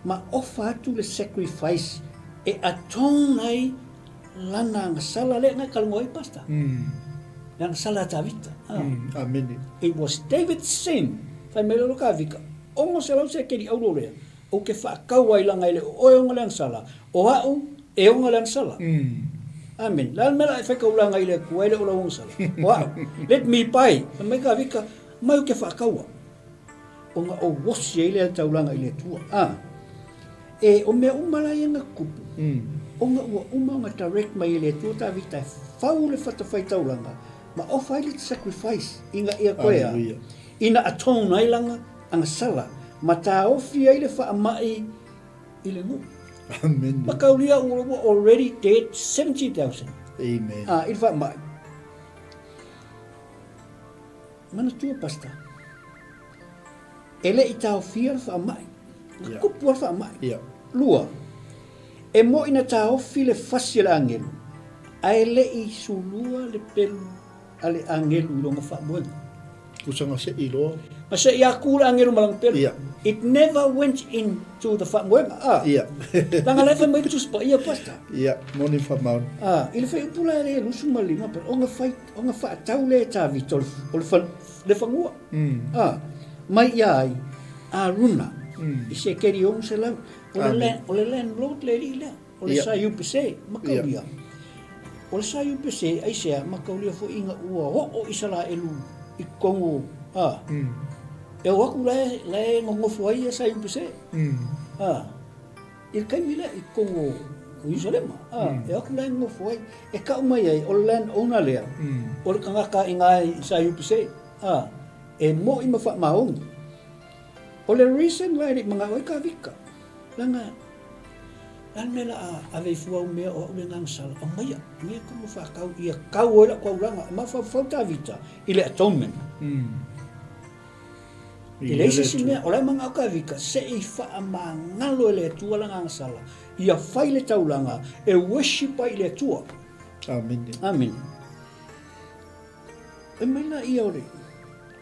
Ma ofa atu le sacrifice. E atong ai lana ngā sala lea ngai kalungoi pasta. Yang salah tavita. Amen. It was David's sin. Fai me lolo kawika. Ongo se lau se keri aulo lea. O ke whaakau ai langa ile o onga leang sala. O hau e onga leang sala. Amen. Lal mela e whakau langa ile kua ile o la onga sala. O hau. Let me pai. Fai me kawika. Mai o ke whaakau. Onga o wosi e ile tau langa ile tua. E o mea umala i nga kupu. Onga ua uma nga direct mai ile tua ta vita e whau le whatawhai tau langa. Ma o whai le sacrifice inga ia koea. Ina atone ai langa anga sala. Ma tā ofi ai le whaamai I le ngu. Amen. Ma kaulia ua already dead 70,000. Amen. I le whaamai. Mana tua pasta. Ele I tā ofia le whaamai. Kupu al whaamai. Lua. E mo ina tā ofi le whasi le angelu. Ai le I sulua le pelu ale angelu I longa whaamuenga. Kusanga se I loa. Ma se I akula angelu malang pelu. It never went into the whaamuenga. Langa lefa mai tuspa ia pasta. Moni whamaun. Ile whai upula le lusu malima. Onga whaatau le tā vita o le whangua. Mai ia ai a runa. I se keri onga se lau. O le landlord le li lea. O le sa UPC. Makauria. O le sa UPC ai sea makauria fo inga ua o isala elu I kongo. E o aku le ngongofu ai sa UPC. Il kai mila I kongo Uisalema. E aku lai ngofo ai. E ka umai ai, o land owner lea. O le kangaka ingai sa yupise. E mo ima wha maong. O le reason lai rik mga oi ka vika. Langa, lan mela a vei fuau mea o ule ngang sala. O maia, mea kumu wha kau ia kau oila kua uranga. Ma wha ta vita. Ile atonement. I le isi mea, o lai mga au ka vika, se i wha mangalo ele tua la ngang sala. Ia whai le taulanga, e worshipa i le tua. Amen. Amen. E maila ia ore,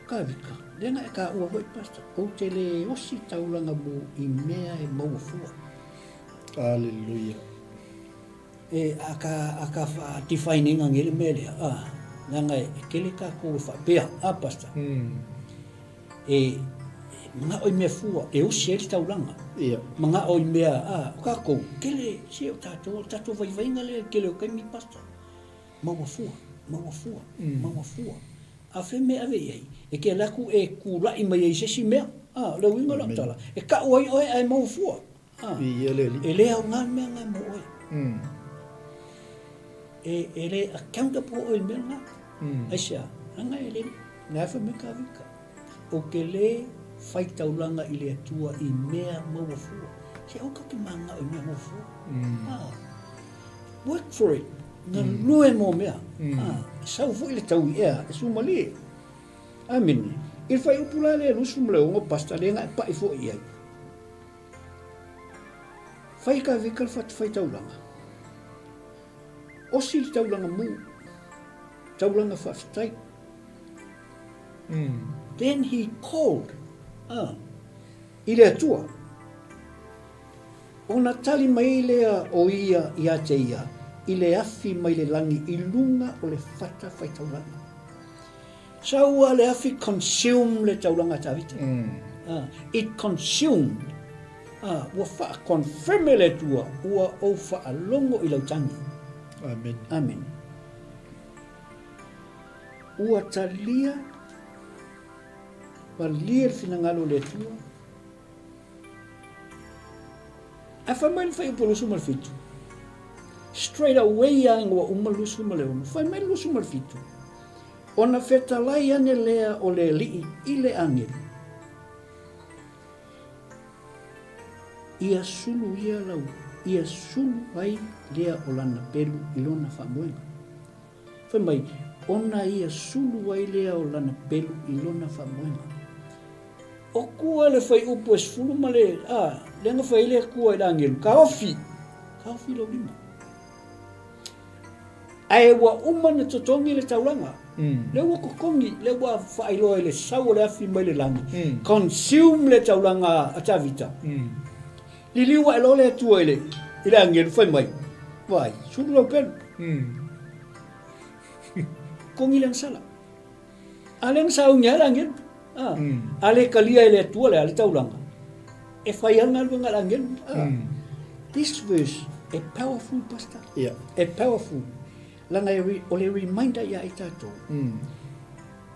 ka vika. Lena e ka ua hoi pasta. O te le osi taulanga mo i mea e maua. Hallelujah. E aka wha defining angele mele. Nanga e kele ka ko wha pea. Pasta. E mga oi mea fua. E osi e li taulanga. Mga oi mea. O ka ko. Kele si o tato. Tato vai vainga le. Kele o kaimi pasta. Maua fua. A fe mea ave iei. E ke laku e kulai mai ei sesi mea. Le winga la tala. E ka oi ai mau fua. E lea o ngā mea ngā mo oi. E le accountable po oi mea ngā. Aisia, nanga e le. Ngā fa me ka vika. O ke le whai taulanga i le atua i mea maua fua. Ke oka ki manga oi mea mau fua. Work for it. Ngā lue mo mea. Sau fo i le tau i ea. E sumali. Amen. I whai upula le lusu mle o ngā pasta le ngā e pai fo i ai. Whai ka vika le whai taulanga. Osi le taulanga mu. Taulanga whaftai. Then he called. I le atua. O na tali mai lea o ia i a te ia. I le afi mai le langi i lunga o le whata whai taulanga. Saua le afi consume le taulanga tawita. It consumed. Ua wha confirme le tua. Ua o wha alongo i lautangi. Amen. Ua talia. Wa lia le finangalo le tua. A whamain whai upolusu mal fitu. Straight away ang wa umalusu maleonu. Whamain lusu mal fitu. Ona whetalai ane lea o le lii i le angel. Ia sulu ia lau. Ia sulu ai lea o lana pelu i lona whamoenga. Whamai, ona ia sulu ai lea o lana pelu i lona whamoenga. O kua le whai upo es fulu male. Lenga whai lea kua i le angelu. Ka ofi lau lima. Ai wa umana totongi le taulanga. Le wa kokongi, le wa whailoa le sau le afi mai le langi. Consume le taulanga atavita. Liliwa elo le tua ile angelu whai mai. Vai, suru lau penu. Kongi lang sala. Aleng sau nya le angelu. Ale kalia ile tua le ale taulanga. E whai anga luanga le angelu. This verse, a powerful pastor. A powerful. Langa o le reminder ia i tātou.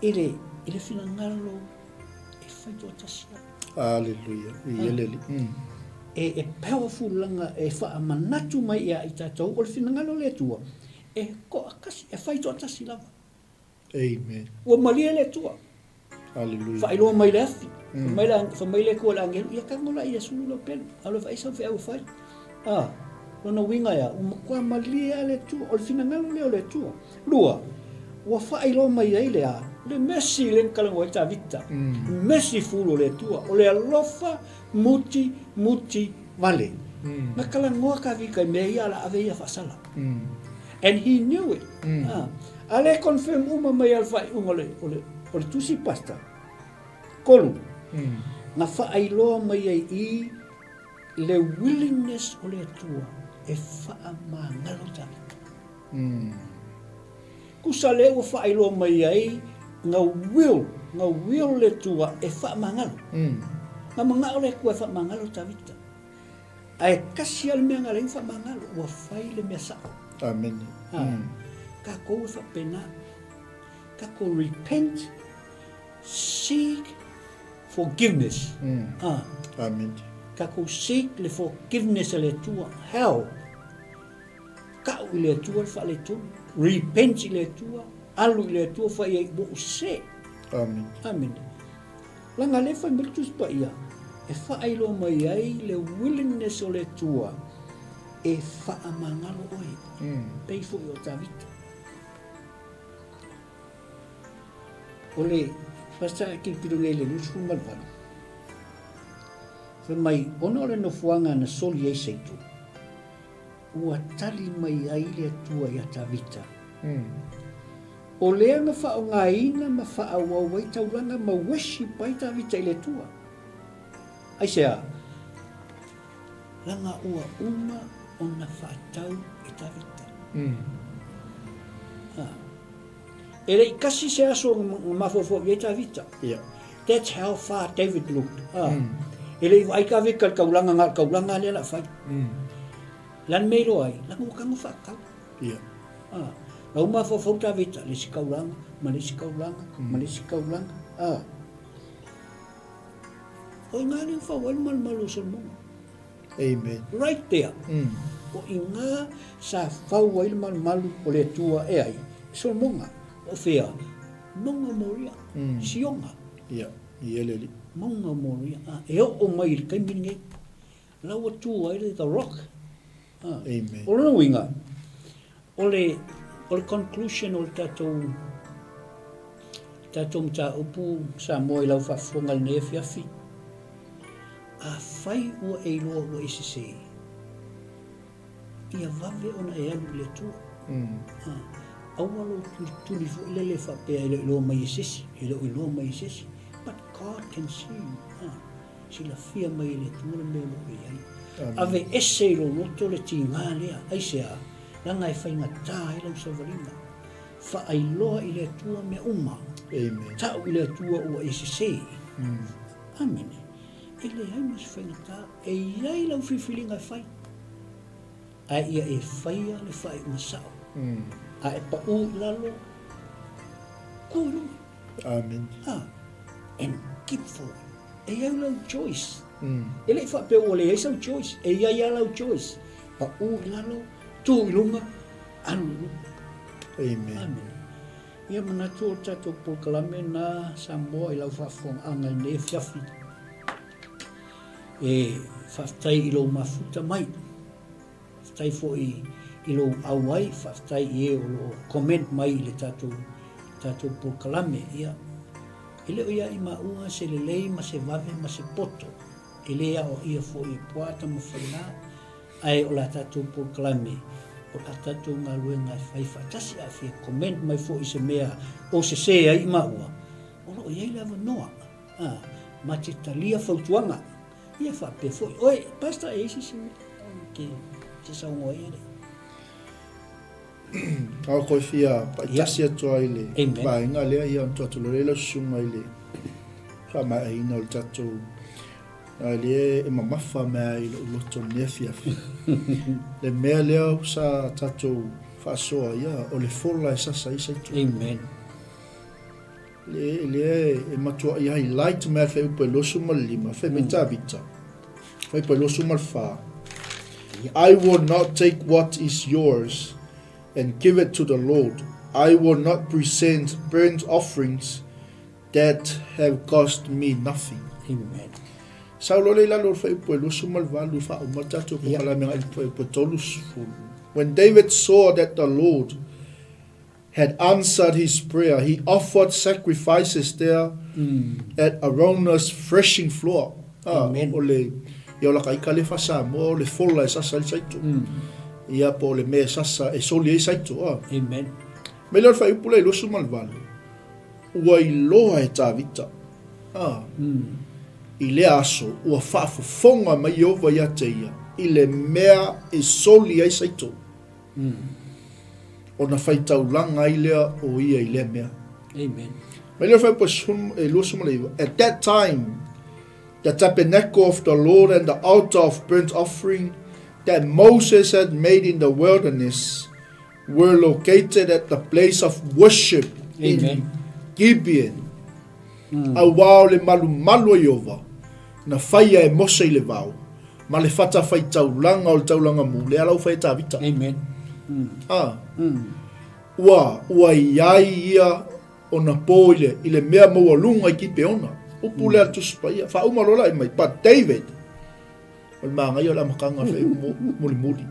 Ile finangalo e whaitua tasia. Hallelujah. Ieleli. E powerful langa e wha manatu mai ia i tātou. O le finangalo le tua. E ko akasi, e whaitua tasi lava. Amen. Ua malia le tua. Hallelujah. Whailoa mai le afi. Whamai le kua le angelu. Ia kangola ia sulu lo penu. Alo whaisau whi au whai. Lona winga ia, kua malia le tua, o le finangalo leo le tua. Lua, ua whailo mai ai lea, le mesi le nkalango e ta vita. Mesi fulo le tua, o le alofa muti vale. Na kalangoa ka vika i mea ia la aveia whasala. And he knew it. Ale confirm uma mai al whai unga o le tusi pasta. Kolu. Na whailoa mai ai i le willingness o le tua. E wha mangalo tawita. Kusa le ua whaelo mai ai ngā will le tua e wha mangalo. Ngā mga ole kua e wha mangalo tawita. Ai kasi al mea ngā rei wha mangalo ua whai le mea sao. Amen. Ka kou e wha pena. Ka kou repent. Seek forgiveness. Amen. Ka kou seek le forgiveness le tua. How? i le atua le wha le tonu. Repent i le atua. Alu i le atua wha ia i mo se. Amen. Amen. Langa le whai militus pa ia. E wha ailo mai ai le willingness o le atua. E wha amangalo oi. Pei fo i o tawita. O le pasta ki pirunga le lusu malvana. Fa mai ono le no fuanga na soli e seitu. Ua tali mai ai le atua i a tawita. O lea nga wha o ngā ina ma wha a wawai tauranga ma weshi pai tawita i le atua. Ai sea, langa ua uma o na wha tau i tawita. E rei kasi se aso mafofo i tawita. Yeah. That's how far David looked. E rei ai ka veka kaulanga le la whai. Lan meiro ai, langa wakanga wha tau. Yeah. Lau mafofo tawita, le si kaulanga, ma le si kaulanga, ma le si kaulanga. O ngā leo whawai malu son monga. Amen. Right there. O i ngā sa whawai malu o le tua e ai. Son monga. O whea. Monga moria. Sionga. Yeah. Ieleli. Monga moria. E o mai i kai miringe. Lau atua e the rock. Amen. O rana winga. O le conclusion o le tatou mta upu sa moi lau whafonga le fiafi. A whai ua e loa ua e se. Ia vave ona e alu le tua. Awalo tuli fo lele whapea e loa mai e sesi. E loa mai e sesi. But God can see you. Sila fia mai le tua le mea loa e ai. Ave ese lo roto le ti ngā lea. Aisea, langa e whainga tā e lau savarima. Wha ai loa i le tua mea uma. Amen. Tau i le tua ua e se. Amen. E le ai mas whainga tā. E iai lau whiwhilinga whai. A ia e whaia le whai masao. A e pa u lalo. Kuru. Amen. And keep forward. E iau lau choice. E le whapea ua le eisau choice. E iai lau choice. Pa u lalo. Tu ilunga. Anu ilunga. Amen. Amen. Ia manatu o tatou pokalame na Samoa i lau whafong anga ne fiafi. E whaftai i lau mafuta mai. Whaftai fo i lau awai, whaftai i e o lo comment mai i le tatou pokalame. Ia. E leo ia i maunga se le lei ma se vave ma se poto. E lea o ia fo i puata ma whaina. Ai o la tatou pokalame. O la tatou ngā luenga whai whatasi a whia comment mai fo i se mea o se ai maua. O lo iei lava noa. Ma te talia whautuanga. Ia whape fo i. Oi, pasta e isi se ke te saungo e ere. Au koe fia paitasi atua i le. Amen. Ba inga lea ia antua tulorela sunga i le. Wha mai aina o le tatou. A le e mamafa mea i le uloto nefiafi. Le mea lea sa tatou whaasoa ia o le fola e sasa isa i tu. Amen. Le e matua ia i light mea whai upe losu malima. Whai mita vita. Whai upe losu malfa. I will not take what is yours and give it to the Lord. I will not present burnt offerings that have cost me nothing. Amen. When David saw that the Lord had answered his prayer, he offered sacrifices there at Araunah's threshing floor. Amen. Ia la kai kale fa sa mo le fola e sasa i saitu. Ia po le me sasa e soli e saitu. Amen. Me lor fa upule lo sumal vale. Ua i loa e tawita. I le aso ua fa'afu fonga mai ova ia te ia. I le mea e soli e saitu. O na fai taulanga i lea o ia i le mea. Amen. Me lor fa upule lo sumal iwa. At that time, the tabernacle of the Lord and the altar of burnt offering that Moses had made in the wilderness were located at the place of worship in Gibeon. Awao le malu Yehova na faia e Mose i le vau. Ma le fata fai taulanga o le taulanga mu le alau fai tavita. Amen. ua iai ia ona pō ile mea maua lunga I ki peona. Upu lea tusu pa ia. Wha umalola mai. But David, o le māngai o le amakanga whai muli.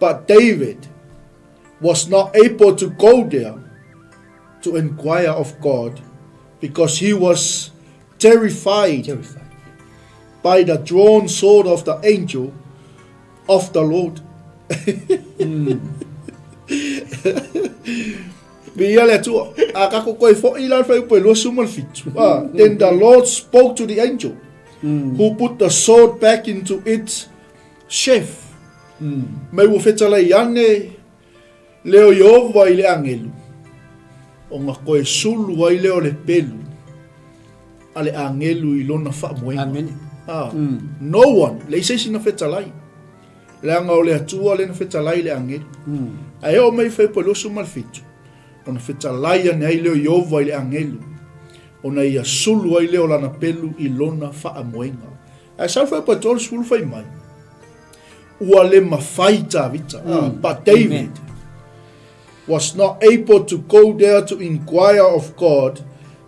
But David was not able to go there to inquire of God because he was terrified by the drawn sword of the angel of the Lord. Then the Lord spoke to the angel who put the sword back into its sheath. Mai wo fetalai ane leo Yehova I le angelu. O ngā koe sulu ai leo le pelu. Ale angelu I lona whaamoenga. Amen. No one. Le isesi na fetalai. Le anga o le atua le na fetalai le angelu. Ai o mai whai palosu malfitu. O na fetalai ane ai leo Yehova I le angelu. O na ia sulu ai leo lana pelu I lona whaamoenga. Ai sa whai patol sulu whai mai. Ua le mawhaita vita. But David was not able to go there to inquire of God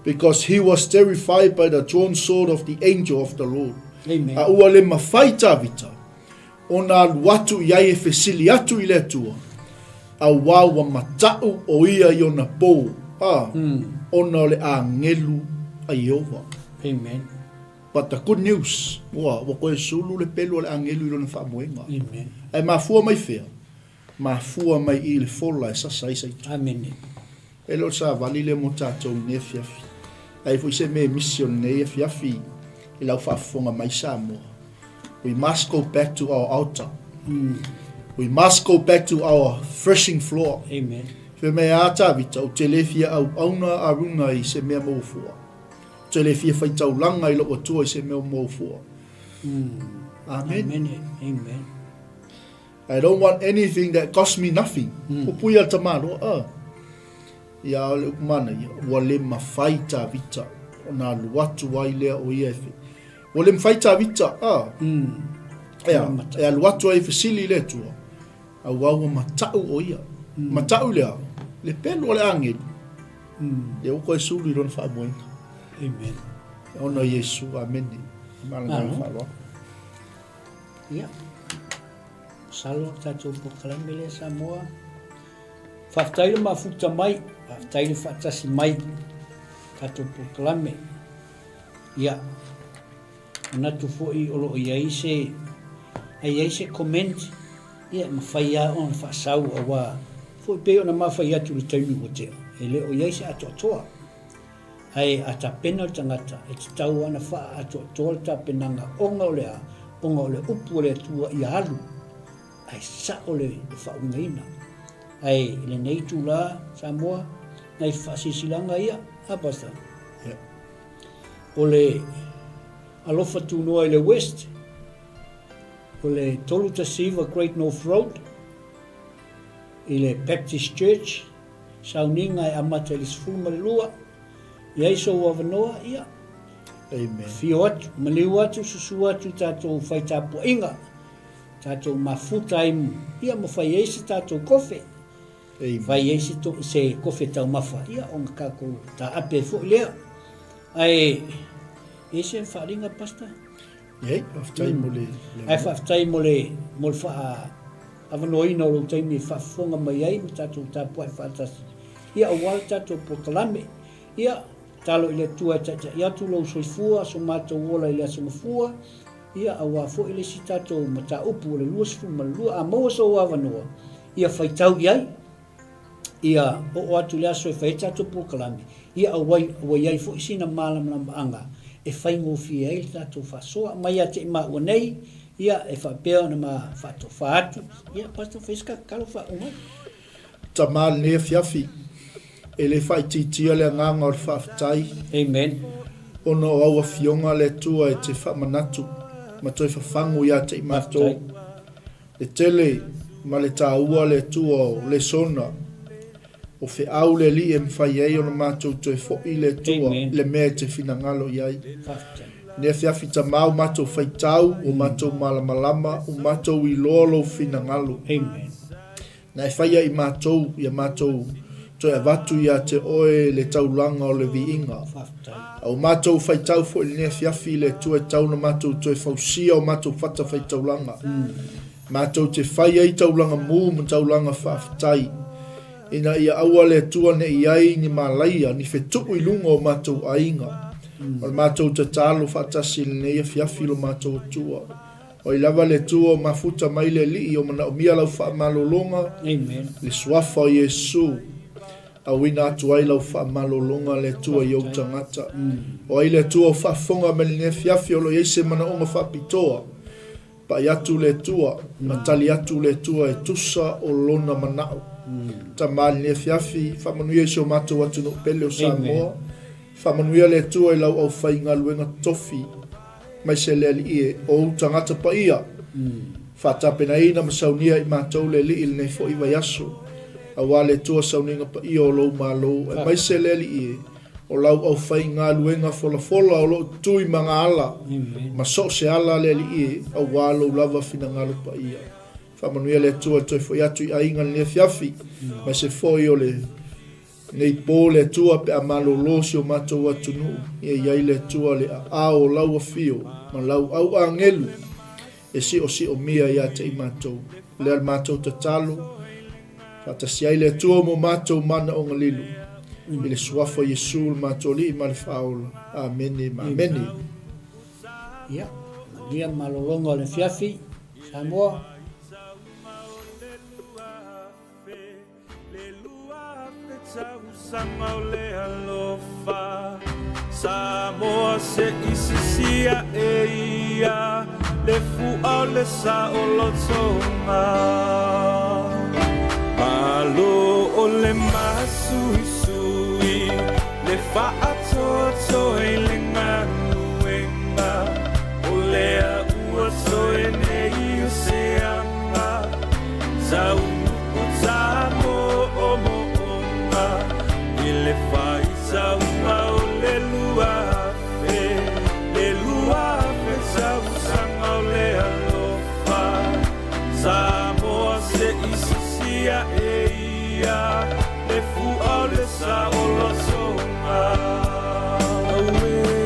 because he was terrified by the drawn sword of the angel of the Lord. Amen. Ua le mawhaita vita. O nā luatu iai e whesili atu I le atua. A wawa matau o ia I ona pō. Ona le a ngelu a Yehova. Amen. But the good news, wa koe sulu le pelu le angelu I lona whaamoenga. Amen. Ai mafua mai whea. Mafua mai I le fola e sasa isa itu. Amen. E lo sa vali le mo tātou ne fiafi. Ai fo se me mission ne fiafi. I lau whaafonga mai Samoa. We must go back to our altar. We must go back to our threshing floor. Amen. Fe me ata vita o te lefia au auna arunga I se mea maufua. Te lefia whai taulanga I loko tua I se mea maufua. Amen. Amen. I don't want anything that costs me nothing. Upuia tamaro. Ia ole ukumana ia. Wale mawhaita vita. O nā luatu ai lea o ia efe. Wale mawhaita vita. Ia luatu ai fesili le tua. A wawa matau o ia. Matau lea. Le pelu o le angelu. Ia uko e sulu I rona whaamoenga. Amen. Ona Yesu. Amen. Malanga whaaloa. Ia. Salo tātou pokalame le Samoa. Whaftaile mafuta mai. Whaftaile whatasi mai. Tātou pokalame. Ia. Natu foi olo o iai se. Ai se comment. Ia mawhai a on whasau awa. Foi peo na mawhai atu le taimi o te. E le o iai se ato atoa. Ai ata pena o tangata. E te tau ana wha ato atoa le ta penanga. Onga o lea. Onga o le upu o le tua I alu. Ai sa o le whaungaina. Ai le nei tūla Samoa. Nei whasisilanga ia. Apasta. O le alofa tūnoa I le West. O le 𝚟𝚑𝚙𝚢𝚎 Great North Road. I le Baptist Church. Sauninga e amata I le sifuma le lua. Ia iso wawanoa ia. Amen. Fio atu. Maliu atu susu atu tātou whaitapo inga. Tātou mafuta imu. Ia mo whai eisi tātou kofe. Whai eisi se kofe tau mawha. Ia o ngā kako tā ape fo lea. Ai, eisi en wharinga pasta? Iei, whaftai mo le. Ai whaftai mo le wha avanoina o lo taimi whafonga mai ai. Tātou tāpua e whaatasi. Ia o wala tātou pokalame. Ia, talo I le tua tata. Ia tu lo soifua, so mātou wola I le asomafua. Ia awa fo ile si tātou mata upu o le luasifu malua. A maua so wawanoa. Ia whaitau iai. Ia o atu le aso e whai tātou pokalame. Ia awai iai fo isina mālam na maanga. E whai ngofi ai le tātou whasoa. Mai a te ima ua nei. Ia e whapea na ma whato whaatu. Ia pastor whaiska kalo wha umai. Ta mal ne fiafi. E le whai titia le nganga o le whaftai. Amen. Ono aua fionga le tua e te whamanatu. Ma toi whafangu ia te imato. Le tele ma le tāua le tua o le sona. O whi au le li e mwhai ei o na mātou toi fōi le tua. Le mea te whinangalo iai. Ne whiawhi ta mau mātou whaitau o mātou malamalama o mātou I lolo whinangalo. Amen. Na e whaia I mātou toi a watu ia te oe le taulanga o le viinga. Au mātou whai tau fo I nea fiafi le tua tau na mātou toi fausia o mātou whata whai taulanga. Mātou te whai ai taulanga mū ma taulanga whaafitai. Ina ia aua le tua ne iai ni malaia ni whetuku I lunga o mātou ainga. O mātou te talo whaatasi le nea fiafi lo mātou tua. O I lava le tua o mafuta mai le lii o mana o mia lau wha malolonga. Amen. Le swafa o Yesu. Au ina atu ai lau wha malolonga le tua I au tangata. O ai le tua o wha fonga me le nea fiafi o lo yeise mana o ma wha pitoa. Pa I atu le tua, matali atu le tua e tusa o lona manao. Ta mali ne fiafi, whamanuia so matou atu no pele o Samoa. Whamanuia le tua I lau au whainga luenga tofi. Mai se le ali o tangata pa ia. Whatapena ina masaunia I matou le li il nei fo I vai aso. Awa le tua sauninga pa ia o lou malo. E mai se le ali o lau au whainga luenga fola fola o lo tui mga ala. Ma so se ala le li au walo lava fina ngalo pa ia. Whamanuia le tua toi fo iatu I ainga le fiafi. Ma se fo I o le nei pō le tua pe a malolosi o matou atunu. Ia iai le tua le a o lau a fio. Ma lau au a ngelu. E si o mia ia te I matou. Le al matou te talo. Fata si ai le tua mo matou mana o ngalilu. I le suafo Yesu le matou li I ma le whaola. Amene, amene. Ia, lia malolonga o le fiafi, Samoa. Samoa se isisia e ia le fua le sa o lo tonga alo o le masui sui le faato to e le manuenga o le a ua so e nei o se anga sau o tamo o mo onga i le fai sau mau le lua fe sau sanga o le alofa Samoa se isisia e ia le fua le sa o lo songa 𝚟𝚒𝚍𝚎𝚘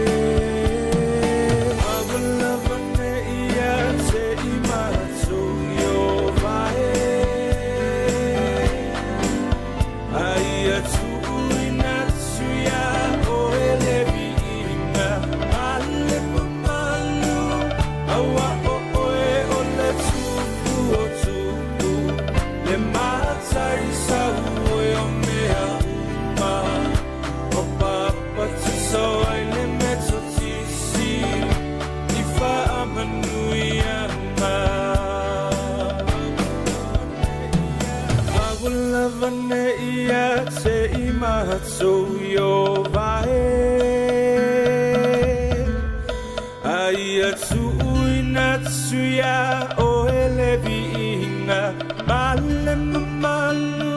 Natsuya o elevinga male malu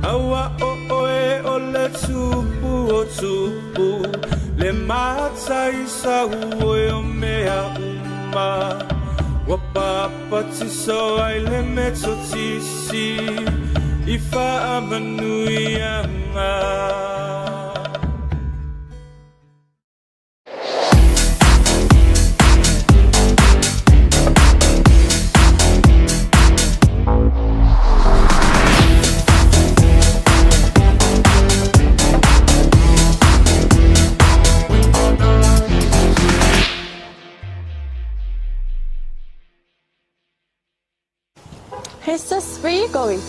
awa o le tupu le matai sa o mea uma wapapa tiso ai le metotisi ifa amanuianga Hey sis, where are you going?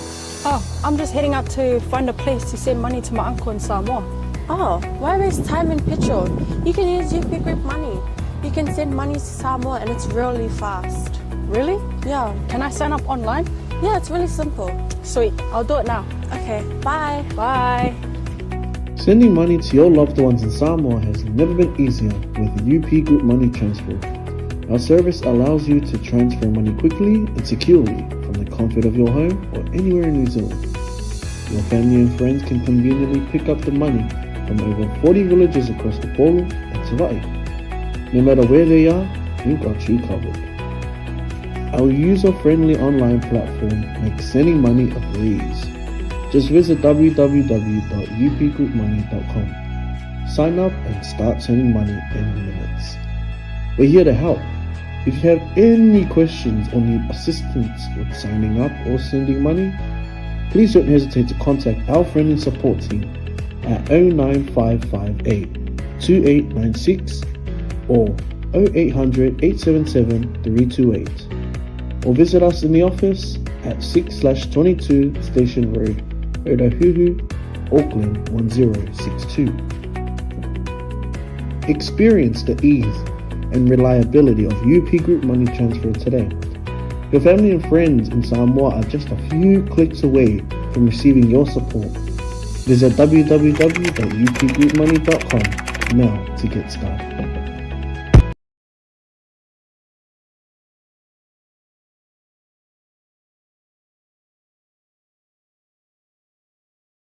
Oh, I'm just heading out to find a place to send money to my uncle in Samoa. Oh, why waste time and petrol? You can use UP Group Money. You can send money to Samoa and it's really fast. Really? Yeah. Can I sign up online? Yeah, it's really simple. Sweet, I'll do it now. Okay, bye. Bye. Sending money to your loved ones in Samoa has never been easier with the UP Group Money Transfer. Our service allows you to transfer money quickly and securely from the comfort of your home or anywhere in New Zealand. Your family and friends can conveniently pick up the money from over 40 villages across the Polo and 𝚟𝚒𝚍𝚎. No matter where they are, we've got you covered. Our user-friendly online platform makes sending money a breeze. Just visit www.upgroupmoney.com. Sign up and start sending money in minutes. We're here to help. If you have any questions or need assistance with signing up or sending money, please don't hesitate to contact our friendly support team at 09558 2896 or 0800 877 328, or visit us in the office at 6/22 Station Road, Ōtahuhu, Auckland 1062. Experience the ease and reliability of UP Group Money Transfer today. Your family and friends in Samoa are just a few clicks away from receiving your support. Visit www.upgroupmoney.com now to get started.